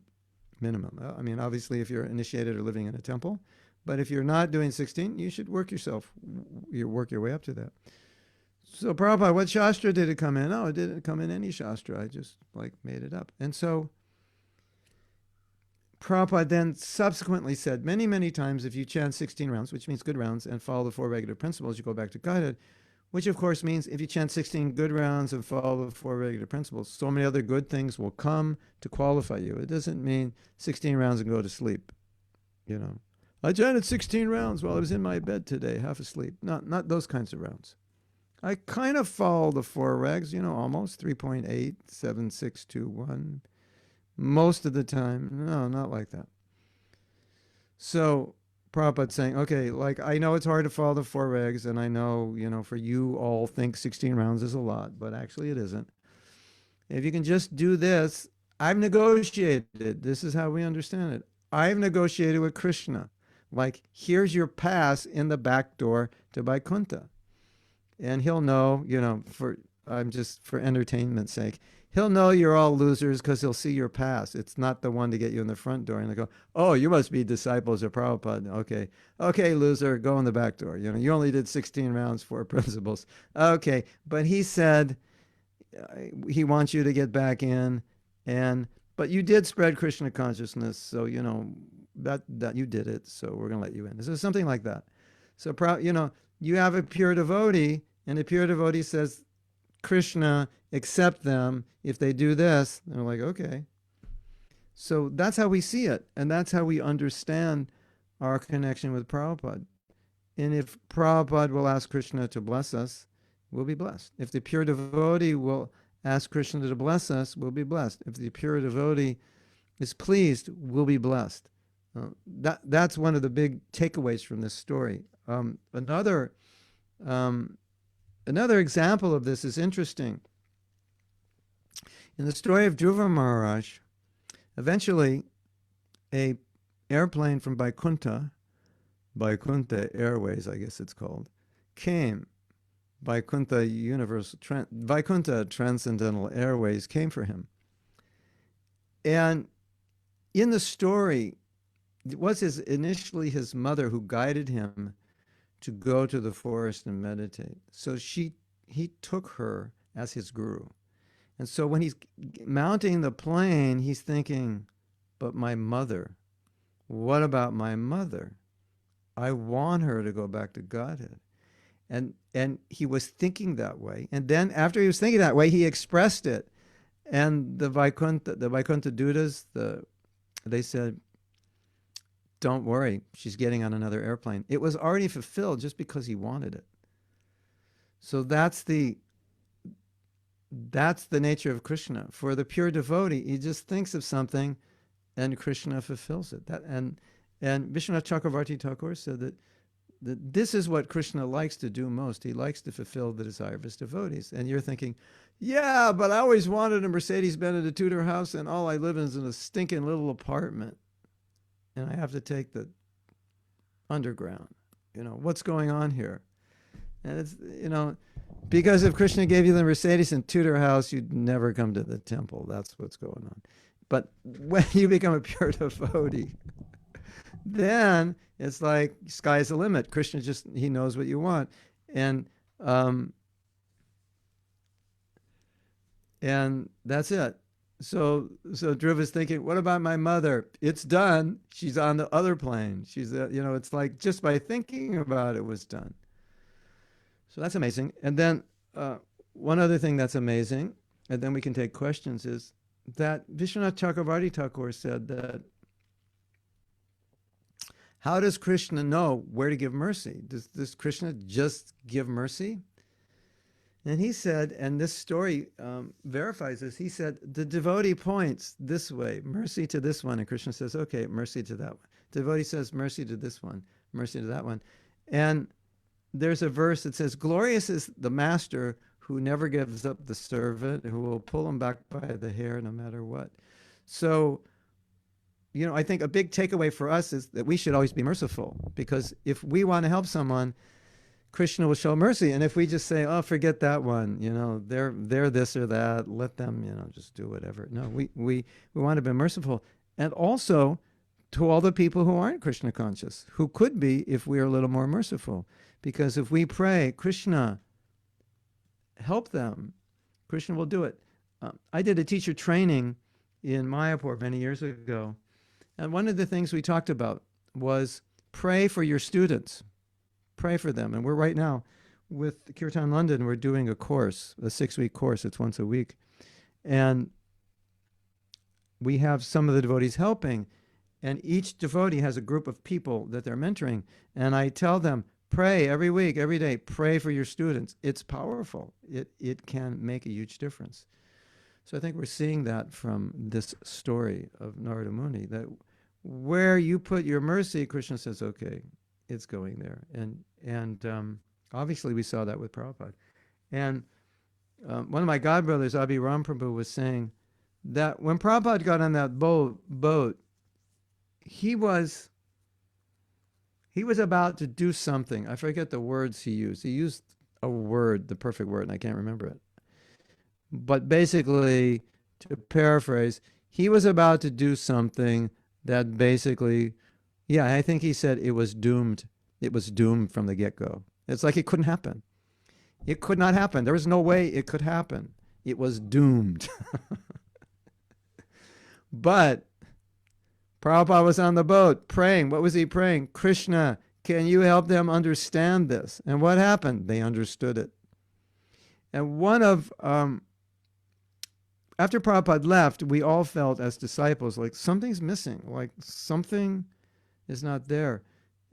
minimum. I mean, obviously, if you're initiated or living in a temple, but if you're not doing 16, you should work yourself. You work your way up to that. So Prabhupada, what Shastra did it come in? Oh, it didn't come in any Shastra. I just made it up. And so Prabhupada then subsequently said many, many times, if you chant 16 rounds, which means good rounds, and follow the 4 regulative principles, you go back to Godhead, which of course means if you chant 16 good rounds and follow the 4 regulative principles, so many other good things will come to qualify you. It doesn't mean 16 rounds and go to sleep. You know, I chanted 16 rounds while I was in my bed today, half asleep. Not those kinds of rounds. I kind of follow the 4 regs, you know, almost 3.8, 7, 6, 2, 1. Most of the time, no, not like that. So Prabhupada's saying, okay, like I know it's hard to follow the 4 regs, and I know, you know, for you all think 16 rounds is a lot, but actually it isn't. If you can just do this, I've negotiated. This is how we understand it. I've negotiated with Krishna. Like, here's your pass in the back door to Vaikuntha. And he'll know, you know, for entertainment's sake, he'll know you're all losers because he'll see your pass. It's not the one to get you in the front door. And they go, oh, you must be disciples of Prabhupada. Okay, loser, go in the back door. You know, you only did 16 rounds, 4 principles. Okay, but he said he wants you to get back in, but you did spread Krishna consciousness, so you know that you did it. So we're gonna let you in. So something like that. So you know, you have a pure devotee, and the pure devotee says, Krishna, accept them if they do this. And we're like, okay. So that's how we see it, and that's how we understand our connection with Prabhupada. And if Prabhupada will ask Krishna to bless us, we'll be blessed. If the pure devotee will ask Krishna to bless us, we'll be blessed. If the pure devotee is pleased, we'll be blessed. That's one of the big takeaways from this story. Another example of this is interesting. In the story of Dhruva Maharaj, eventually a airplane from Vaikuntha Airways, I guess it's called, came. Vaikuntha Transcendental Airways came for him. And in the story, it was initially his mother who guided him to go to the forest and meditate. So he took her as his guru. And so when he's mounting the plane, he's thinking, but my mother, what about my mother? I want her to go back to Godhead. And he was thinking that way. And then after he was thinking that way, he expressed it. And the Vaikuntha Dutas, they said, don't worry, she's getting on another airplane. It was already fulfilled just because he wanted it. So that's the nature of Krishna. For the pure devotee, he just thinks of something and Krishna fulfills it. And Vishwanath Chakravarti Thakur said that this is what Krishna likes to do most. He likes to fulfill the desire of his devotees. And you're thinking, yeah, but I always wanted a Mercedes-Benz at a Tudor house, and all I live in is in a stinking little apartment. And I have to take the underground. What's going on here? And it's, because if Krishna gave you the Mercedes and Tudor house, you'd never come to the temple. That's what's going on. But when you become a pure devotee, then it's like sky's the limit. Krishna he knows what you want. And that's it. So Dhruva's thinking, what about my mother? It's done. She's on the other plane. She's, it's like just by thinking about it was done. So that's amazing. And then one other thing that's amazing, and then we can take questions, is that Vishwanath Chakravarti Thakur said that, how does Krishna know where to give mercy? Does Krishna just give mercy? And he said, and this story verifies this, he said, the devotee points this way, mercy to this one, and Krishna says, okay, mercy to that one. The devotee says, mercy to this one, mercy to that one. And there's a verse that says, glorious is the master who never gives up the servant, who will pull him back by the hair no matter what. So, I think a big takeaway for us is that we should always be merciful, because if we want to help someone, Krishna will show mercy. And if we just say, oh, forget that one, they're this or that, let them, just do whatever. No, we want to be merciful. And also to all the people who aren't Krishna conscious, who could be if we are a little more merciful. Because if we pray, Krishna, help them, Krishna will do it. I did a teacher training in Mayapur many years ago. And one of the things we talked about was pray for your students. Pray for them. And we're right now with Kirtan London, we're doing a course, a 6-week course. It's once a week. And we have some of the devotees helping. And each devotee has a group of people that they're mentoring. And I tell them, pray every week, every day, pray for your students. It's powerful. It can make a huge difference. So I think we're seeing that from this story of Narada Muni, that where you put your mercy, Krishna says, okay, it's going there. And obviously we saw that with Prabhupada. And one of my godbrothers, Abhi Ram Prabhu, was saying that when Prabhupada got on that boat, he was about to do something. I forget the words he used. He used a word, the perfect word, and I can't remember it. But basically, to paraphrase, he was about to do something that basically, I think he said it was doomed. It was doomed from the get-go. It's like it couldn't happen. It could not happen. There was no way it could happen. It was doomed. But Prabhupada was on the boat praying. What was he praying? Krishna, can you help them understand this? And what happened? They understood it. And after Prabhupada left, we all felt as disciples like something's missing, like something is not there.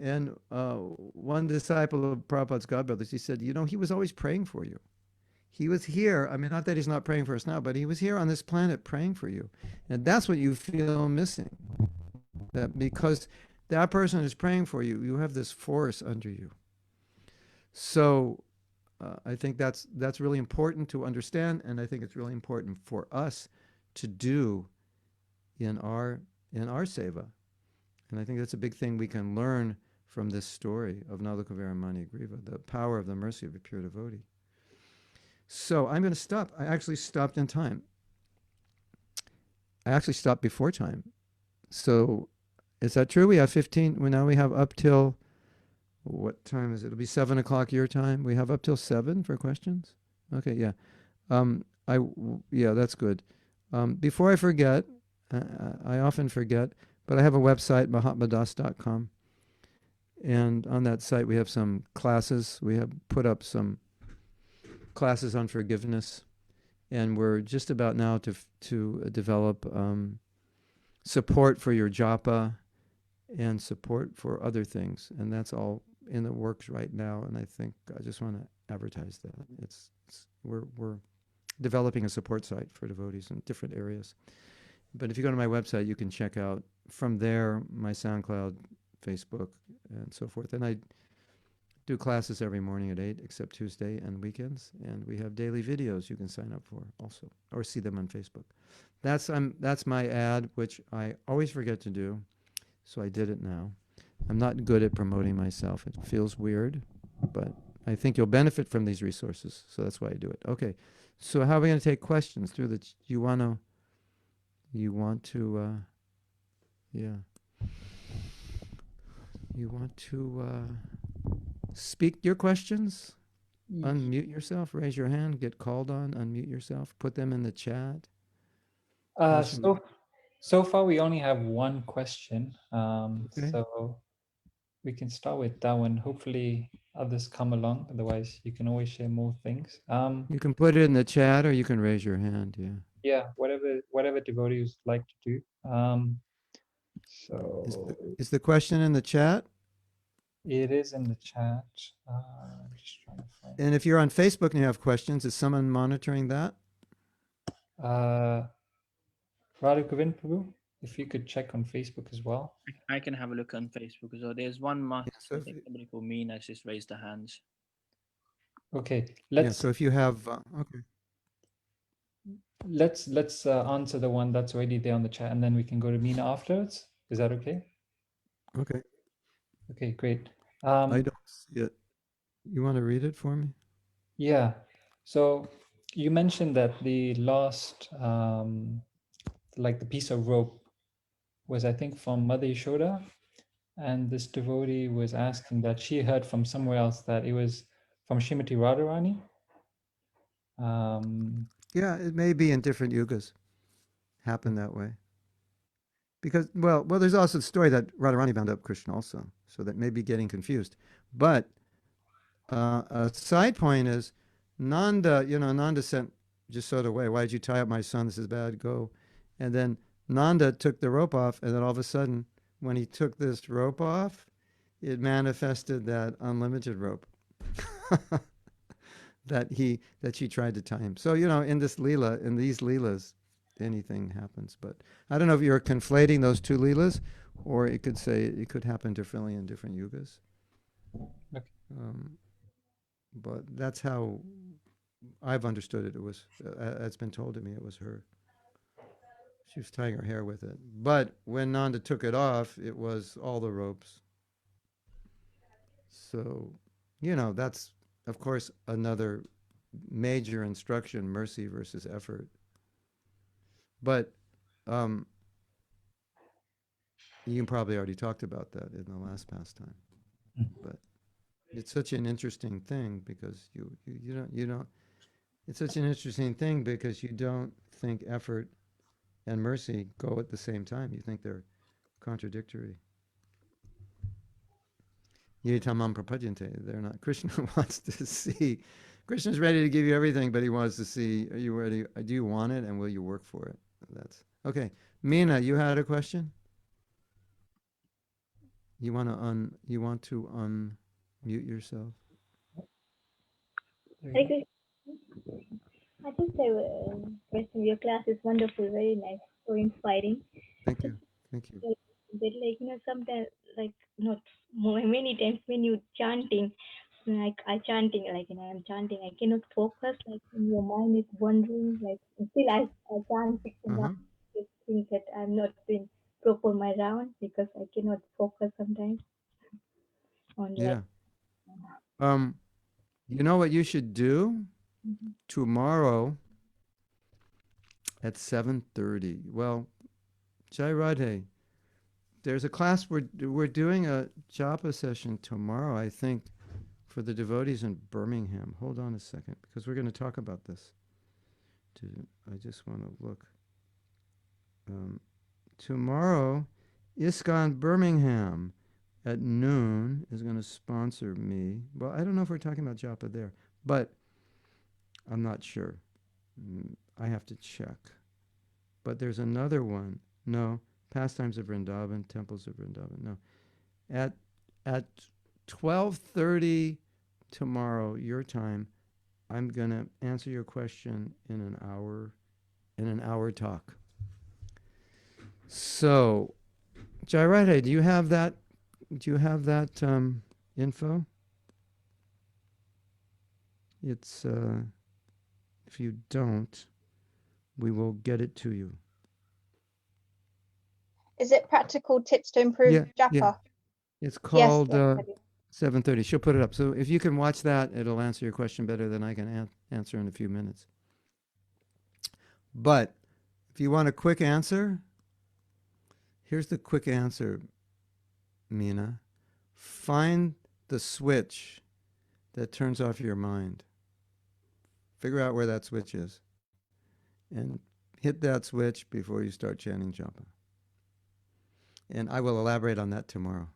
And one disciple of Prabhupada's godbrothers, he said, he was always praying for you. He was here. I mean, not that he's not praying for us now, but he was here on this planet praying for you. And that's what you feel missing. That because that person is praying for you, you have this force under you. So I think that's really important to understand, and I think it's really important for us to do in our seva. And I think that's a big thing we can learn from this story of Nalakuvera and Manigriva, the power of the mercy of a pure devotee. So I'm going to stop. I actually stopped in time. I actually stopped before time. So is that true? We have 15. Well, now we have up till, what time is it? It'll be 7 o'clock your time. We have up till 7 for questions. Okay, yeah. That's good. Before I forget, I often forget, but I have a website, mahatmadas.com. And on that site, we have some classes. We have put up some classes on forgiveness. And we're just about now to develop support for your japa and support for other things. And that's all in the works right now. And I think I just want to advertise that. We're developing a support site for devotees in different areas. But if you go to my website, you can check out from there my SoundCloud, Facebook, and so forth. And I do classes every morning at 8, except Tuesday and weekends. And we have daily videos you can sign up for also, or see them on Facebook. That's my ad, which I always forget to do. So I did it now. I'm not good at promoting myself. It feels weird, but I think you'll benefit from these resources. So that's why I do it. Okay. So how are we going to take questions through the, you want to, yeah. You want to speak your questions? Unmute yourself, raise your hand, get called on, unmute yourself, put them in the chat. So far we only have one question. Okay. So we can start with that one. Hopefully others come along. Otherwise, you can always share more things. You can put it in the chat or you can raise your hand. Yeah. Yeah, whatever devotees like to do. So Is the question in the chat? it is in the chat. I'm just trying to find. And if you're on Facebook and you have questions, is someone monitoring that? Radha Govind Prabhu, if you could check on Facebook as well. I can have a look on Facebook as well. There's one mark. So I think somebody called Mina just raised their hands. Okay, so if you have, okay. Let's answer the one that's already there on the chat, and then we can go to Mina afterwards. Is that okay? Okay. Okay, great. I don't see it. You want to read it for me? Yeah. So you mentioned that the last, like the piece of rope was, I think, from Mother Yashoda, and this devotee was asking that she heard from somewhere else that it was from Srimati Radharani. Yeah, it may be in different yugas. Happen that way. Because, well, there's also the story that Radharani bound up Krishna also, so that may be getting confused. But a side point is Nanda, Nanda sent Jasoda away. Why did you tie up my son? This is bad. Go. And then Nanda took the rope off, and then all of a sudden, when he took this rope off, it manifested that unlimited rope that she tried to tie him. So, in this Leela, in these Leelas, anything happens. But I don't know if you're conflating those two Leelas, or it could happen differently in different yugas. Okay. But that's how I've understood it. It was, it's been told to me, it was her. She was tying her hair with it. But when Nanda took it off, it was all the ropes. So, that's, of course, another major instruction, mercy versus effort. But you probably already talked about that in the last pastime. But it's such an interesting thing because you don't. It's such an interesting thing because you don't think effort and mercy go at the same time. You think they're contradictory. Yitamam prapadyante. They're not. Krishna wants to see. Krishna's ready to give you everything, but he wants to see, are you ready? Do you want it, and will you work for it? That's okay. Mina, you had a question? You want to unmute yourself? Hare Krishna. I just have a question. Your class is wonderful, very nice, so inspiring. Thank you. Thank you. But sometimes, not many times when you chanting, I'm chanting, I cannot focus, your mind is wandering, still I chant 16 rounds, just think that I'm not doing proper my round because I cannot focus sometimes on Yeah. You know what you should do? Tomorrow at 7:30. Well, Jai Radhe, there's a class we're doing a japa session tomorrow, I think, for the devotees in Birmingham. Hold on a second, because we're going to talk about this. I just want to look. Tomorrow, ISKCON Birmingham. at noon is going to sponsor me. Well, I don't know if we're talking about japa there, but I'm not sure. I have to check. But there's another one. No, Pastimes of Vrindavan, Temples of Vrindavan. No. At 12:30 tomorrow, your time, I'm going to answer your question in an hour talk. So, Jairade, do you have that info? It's if you don't, we will get it to you. Is it practical tips to improve japa? Yeah. It's Yes, called yes, I do. 7:30. She'll put it up. So if you can watch that, it'll answer your question better than I can answer in a few minutes. But if you want a quick answer, here's the quick answer, Meena. Find the switch that turns off your mind. Figure out where that switch is. And hit that switch before you start chanting japa. And I will elaborate on that tomorrow.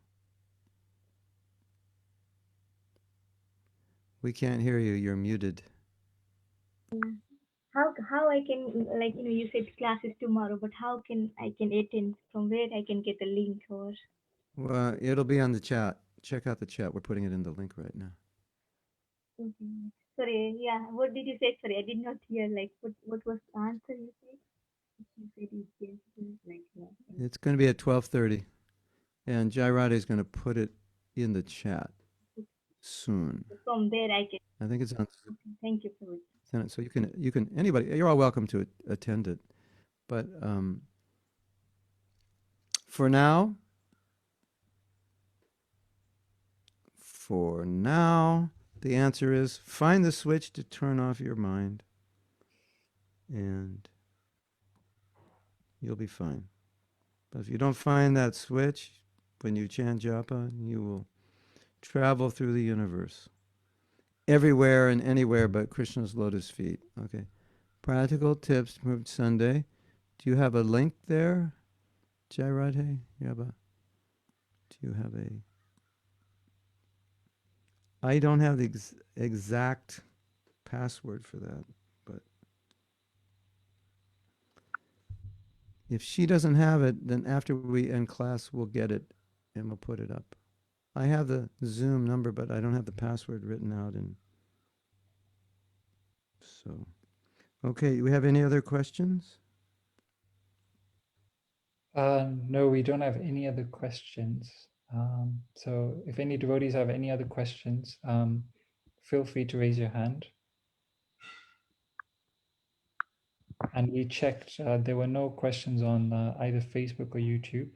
We can't hear you. You're muted. How I can, like, you said classes tomorrow, but how can I attend? From where I can get the link? Or Well, it'll be on the chat. Check out the chat. We're putting it in the link right now. sorry, yeah, what did you say? Sorry, I did not hear. Like, what was the answer you said? You said it's like, It's going to be at 12:30. And Jairade is going to put it in the chat soon. from there I can. I think it's on. Thank you for it. So you can anybody, you're all welcome to attend it. But for now, the answer is find the switch to turn off your mind, and you'll be fine. But if you don't find that switch when you chant japa, you will travel through the universe, everywhere and anywhere but Krishna's lotus feet. Okay. Practical tips to improve Sunday. Do you have a link there, Jairade? Do you have a? I don't have the exact password for that, but if she doesn't have it, then after we end class, we'll get it and we'll put it up. I have the Zoom number, but I don't have the password written out. And so, okay, do we have any other questions? No, we don't have any other questions. So if any devotees have any other questions, feel free to raise your hand. And we checked, there were no questions on either Facebook or YouTube.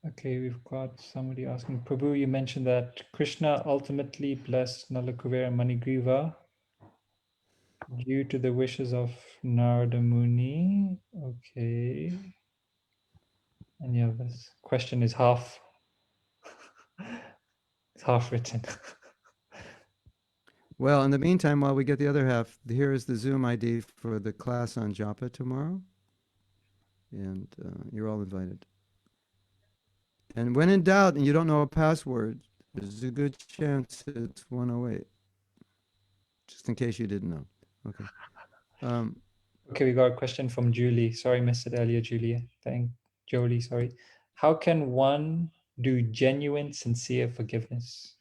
Okay, we've got somebody asking, Prabhu, you mentioned that Krishna ultimately blessed Nalakuvera and Manigriva due to the wishes of Narada Muni. Okay. And yeah, this question is half it's half written. Well, in the meantime, while we get the other half, here is the Zoom ID for the class on japa tomorrow. And you're all invited. And when in doubt and you don't know a password, there's a good chance it's 108. Just in case you didn't know. Okay. Okay, we got a question from Julie. Sorry, missed it earlier, Julie. Jolie, sorry. How can one do genuine, sincere forgiveness?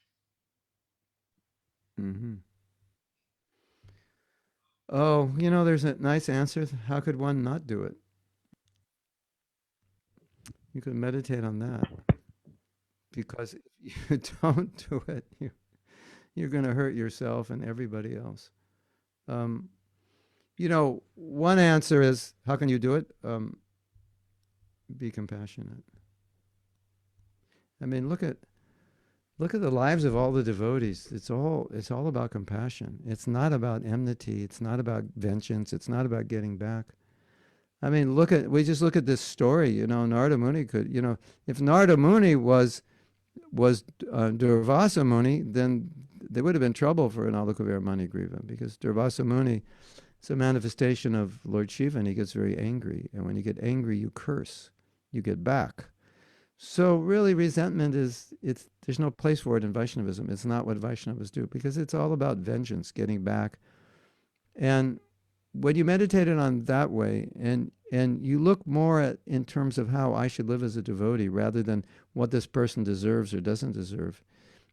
Mm-hmm. Oh, there's a nice answer. How could one not do it? You could meditate on that. Because if you don't do it, you're going to hurt yourself and everybody else. One answer is, how can you do it? Be compassionate. I mean, look at the lives of all the devotees. It's all about compassion. It's not about enmity. It's not about vengeance. It's not about getting back. I mean, we just look at this story. Narada Muni could. If Narada Muni was Durvasa Muni, then there would have been trouble for an Alachua and Manigriva, because Durvasa Muni It's a manifestation of Lord Shiva, and he gets very angry. And when you get angry, you curse. You get back. So really, resentment there's no place for it in Vaishnavism. It's not what Vaishnavas do, because it's all about vengeance, getting back. And when you meditate on that way, and you look more at in terms of how I should live as a devotee, rather than what this person deserves or doesn't deserve,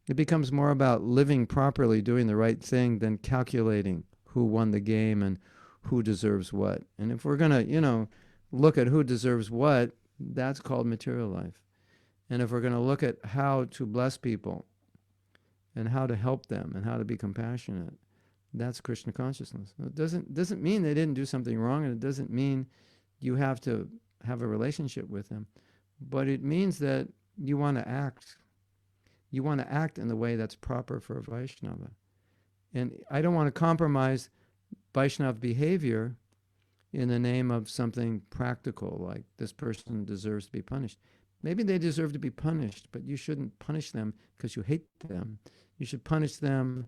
it becomes more about living properly, doing the right thing, than calculating who won the game and who deserves what. And if we're going to, look at who deserves what, that's called material life. And if we're going to look at how to bless people and how to help them and how to be compassionate, that's Krishna consciousness. It doesn't mean they didn't do something wrong, and it doesn't mean you have to have a relationship with them. But it means that you want to act. You want to act in the way that's proper for a Vaishnava. And I don't want to compromise Vaishnava behavior in the name of something practical, like this person deserves to be punished. Maybe they deserve to be punished, but you shouldn't punish them because you hate them. You should punish them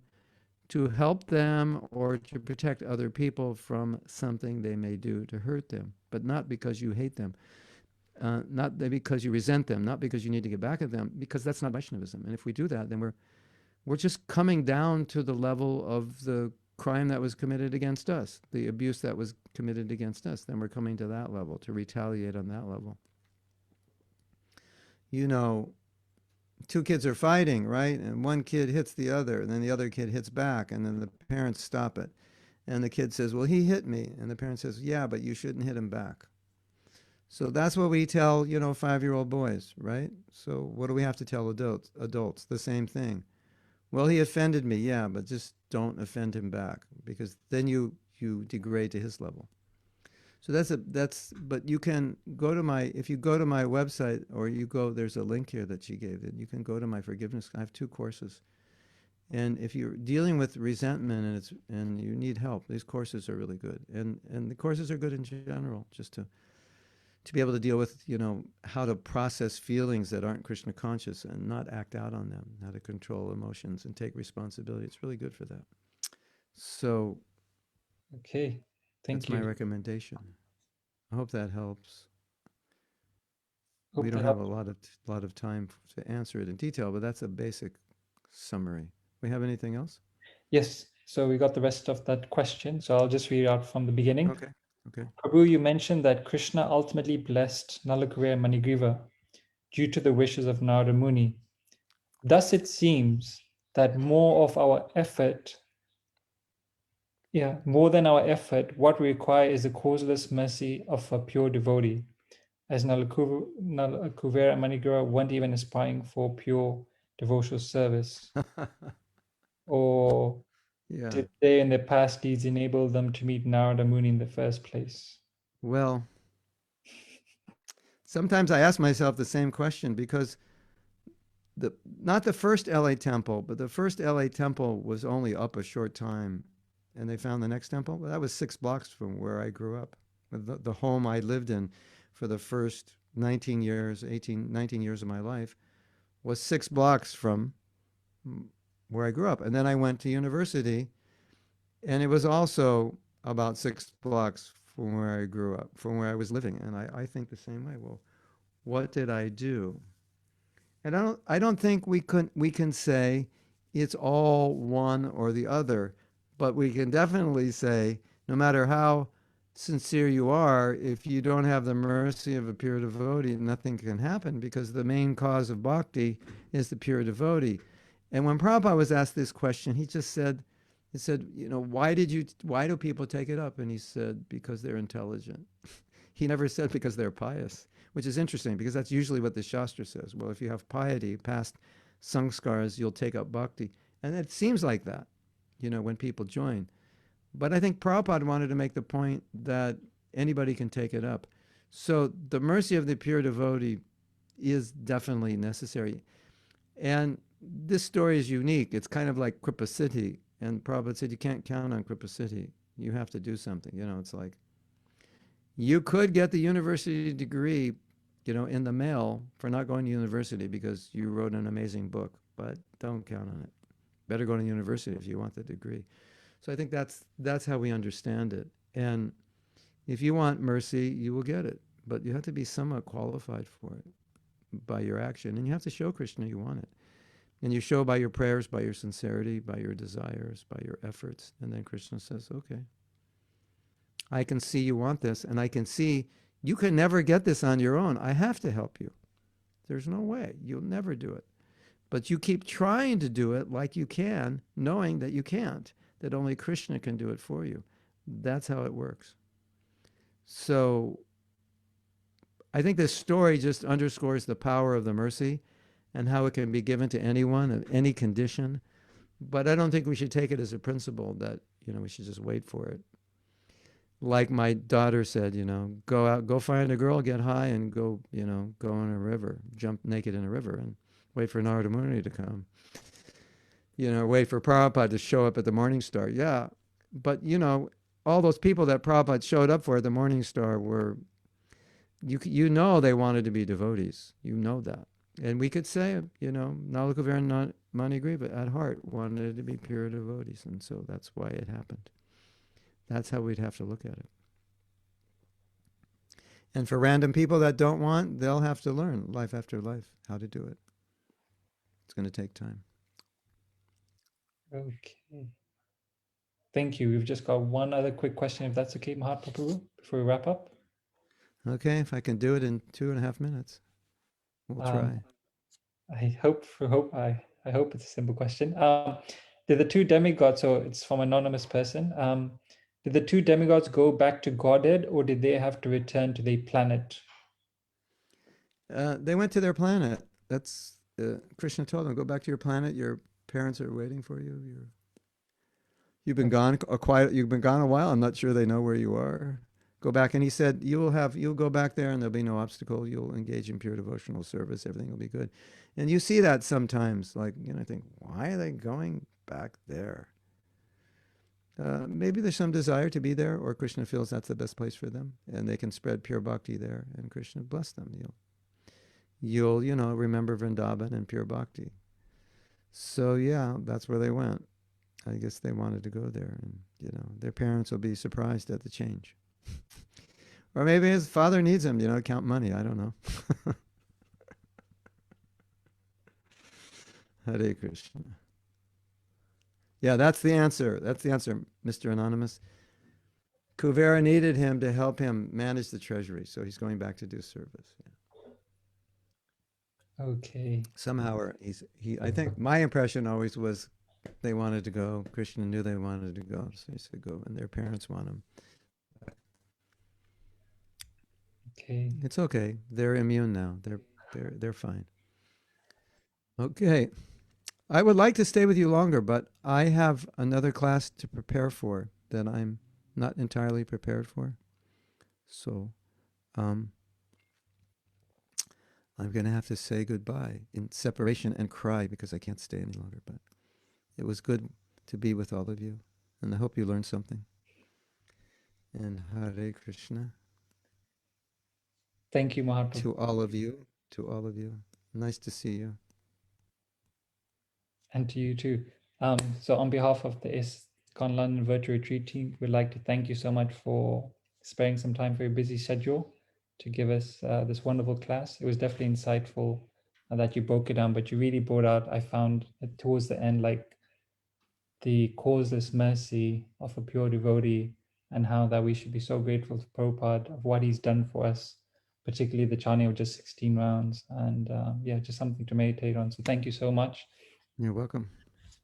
to help them or to protect other people from something they may do to hurt them, but not because you hate them, not because you resent them, not because you need to get back at them, because that's not Vaishnavism. And if we do that, then we're just coming down to the level of the crime that was committed against us, the abuse that was committed against us. Then we're coming to that level, to retaliate on that level. Two kids are fighting, right? And one kid hits the other, and then the other kid hits back, and then the parents stop it. And the kid says, well, he hit me. And the parent says, yeah, but you shouldn't hit him back. So that's what we tell, 5-year-old boys, right? So what do we have to tell adults? The same thing. Well, he offended me, yeah, but just don't offend him back, because then you degrade to his level. So but you can go to if you go to my website, or there's a link here that she gave, that you can go to my forgiveness. I have 2 courses. And if you're dealing with resentment and you need help, these courses are really good. And the courses are good in general, just to be able to deal with, how to process feelings that aren't Krishna conscious and not act out on them, how to control emotions and take responsibility. It's really good for that. So Okay, that's my recommendation. I hope that helps. Hope we don't that have helps. a lot of time to answer it in detail, but that's a basic summary. We have anything else? Yes, so we got the rest of that question. So I'll just read out from the beginning. Okay. Prabhu, you mentioned that Krishna ultimately blessed Nalakuvera and Manigriva due to the wishes of Narada Muni. Thus it seems that more than our effort, what we require is the causeless mercy of a pure devotee, as Nalakuvera and Manigriva weren't even aspiring for pure devotional service. Or Yeah. did they in their past deeds enable them to meet Narada Muni in the first place? Well, sometimes I ask myself the same question, because not the first LA temple, but the first LA temple was only up a short time, and they found the next temple. Well, that was 6 blocks from where I grew up. The home I lived in for the first 19 years of my life was 6 blocks from where I grew up. And then I went to university, and it was also about 6 blocks from where I grew up, from where I was living. And I think the same way. Well, what did I do? And I don't think we can say it's all one or the other, but we can definitely say, no matter how sincere you are, if you don't have the mercy of a pure devotee, nothing can happen, because the main cause of bhakti is the pure devotee. And when Prabhupada was asked this question, he said, why do people take it up? And he said, because they're intelligent. He never said because they're pious, which is interesting, because that's usually what the Shastra says. Well, if you have piety, past sanskars, you'll take up bhakti. And it seems like that, when people join. But I think Prabhupada wanted to make the point that anybody can take it up. So the mercy of the pure devotee is definitely necessary. And this story is unique. It's kind of like Kripa Siddhi. And Prabhupada said, you can't count on Kripa Siddhi. You have to do something. It's like, you could get the university degree, in the mail for not going to university because you wrote an amazing book, but don't count on it. Better go to university if you want the degree. So I think that's how we understand it. And if you want mercy, you will get it. But you have to be somewhat qualified for it by your action. And you have to show Krishna you want it. And you show by your prayers, by your sincerity, by your desires, by your efforts. And then Krishna says, okay, I can see you want this, and I can see you can never get this on your own. I have to help you. There's no way. You'll never do it. But you keep trying to do it like you can, knowing that you can't, that only Krishna can do it for you. That's how it works. So I think this story just underscores the power of the mercy and how it can be given to anyone of any condition. But I don't think we should take it as a principle that, we should just wait for it. Like my daughter said, go out, go find a girl, get high, and go in a river, jump naked in a river, and wait for Narada Muni to come. Wait for Prabhupada to show up at the Morning Star. Yeah, but all those people that Prabhupada showed up for at the Morning Star were, they wanted to be devotees. You know that. And we could say, Nalakuvera and Managriva at heart wanted to be pure devotees, and so that's why it happened. That's how we'd have to look at it. And for random people that don't want, they'll have to learn life after life how to do it. It's going to take time. Okay. Thank you. We've just got one other quick question, if that's okay, Mahatma Prabhu, before we wrap up. Okay, if I can do it in 2.5 minutes, we'll try. I hope it's a simple question. Did the two demigods, so it's from an anonymous person, did the two demigods go back to Godhead, or did they have to return to the planet? They went to their planet. That's Krishna told them, go back to your planet. Your parents are waiting for you. You've been gone You've been gone a while. I'm not sure they know where you are. Go back. And he said, you'll go back there, and there'll be no obstacle. You'll engage in pure devotional service. Everything will be good. And you see that sometimes, like, I think, why are they going back there? Maybe there's some desire to be there, or Krishna feels that's the best place for them, and they can spread pure bhakti there, and Krishna bless them. You'll remember Vrindavan and pure bhakti. So yeah, that's where they went. I guess they wanted to go there, and their parents will be surprised at the change. Or maybe his father needs him, to count money. I don't know. Hare Krishna. Yeah, that's the answer. That's the answer, Mr. Anonymous. Kuvera needed him to help him manage the treasury, so he's going back to do service. Yeah. Okay. Somehow, I think my impression always was they wanted to go. Krishna knew they wanted to go, so he said go, and their parents want them. Okay. It's okay. They're immune now. They're fine. Okay. I would like to stay with you longer, but I have another class to prepare for that I'm not entirely prepared for. So I'm going to have to say goodbye in separation and cry because I can't stay any longer. But it was good to be with all of you, and I hope you learned something. And Hare Krishna. Thank you, Mahatma. To all of you. Nice to see you. And to you too. So on behalf of the ISKCON London Virtual Retreat team, we'd like to thank you so much for sparing some time for your busy schedule to give us this wonderful class. It was definitely insightful that you broke it down, but you really brought out, I found towards the end, like the causeless mercy of a pure devotee, and how that we should be so grateful to Prabhupada of what he's done for us, particularly the chanting of just 16 rounds, and yeah, just something to meditate on. So thank you so much. You're welcome.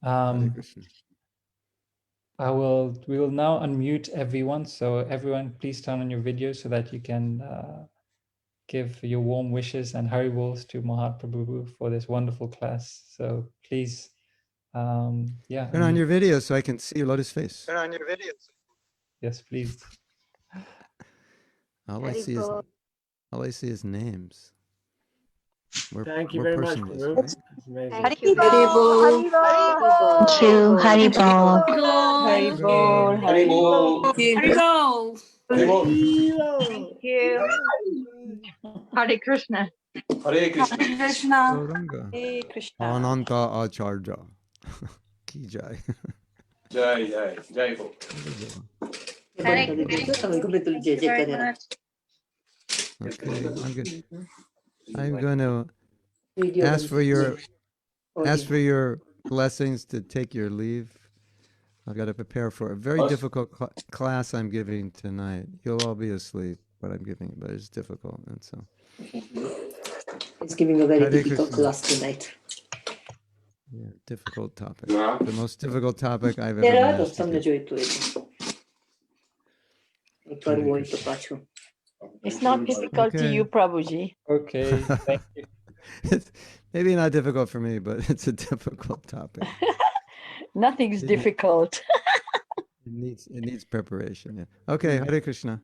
We will now unmute everyone. So everyone, please turn on your video so that you can give your warm wishes and Haribols to Mahatma Prabhu for this wonderful class. So please, yeah. Turn on your video so I can see your lotus face. Turn on your videos. Yes, please. All I see is names. Thank you very much, Prabhu. That's amazing. Thank you. Haribol. Thank you. Haribol. Haribol. Haribol. Haribol. Haribol. Thank you. Hare Krishna. Hare Krishna. Krishna. Gauranga. Hare Krishna. Ananta Acharya. Ki jai. Jai Jai Jai Bo. Hare Krishna. Thank you very much. Okay, I'm going to ask for your blessings to take your leave. I've got to prepare for a very difficult class I'm giving tonight. You'll all be asleep, what I'm giving, but it's difficult, and so. It's giving a very Hare difficult Krishna. class tonight. Yeah, difficult topic. The most difficult topic I've ever Narada managed to samna do. joito ito. Ekbar wo ito pacho. It's not difficult to you, Prabhuji. Okay, thank you. It's maybe not difficult for me, but it's a difficult topic. Nothing's difficult. It needs preparation. Yeah. Okay, Hare Krishna.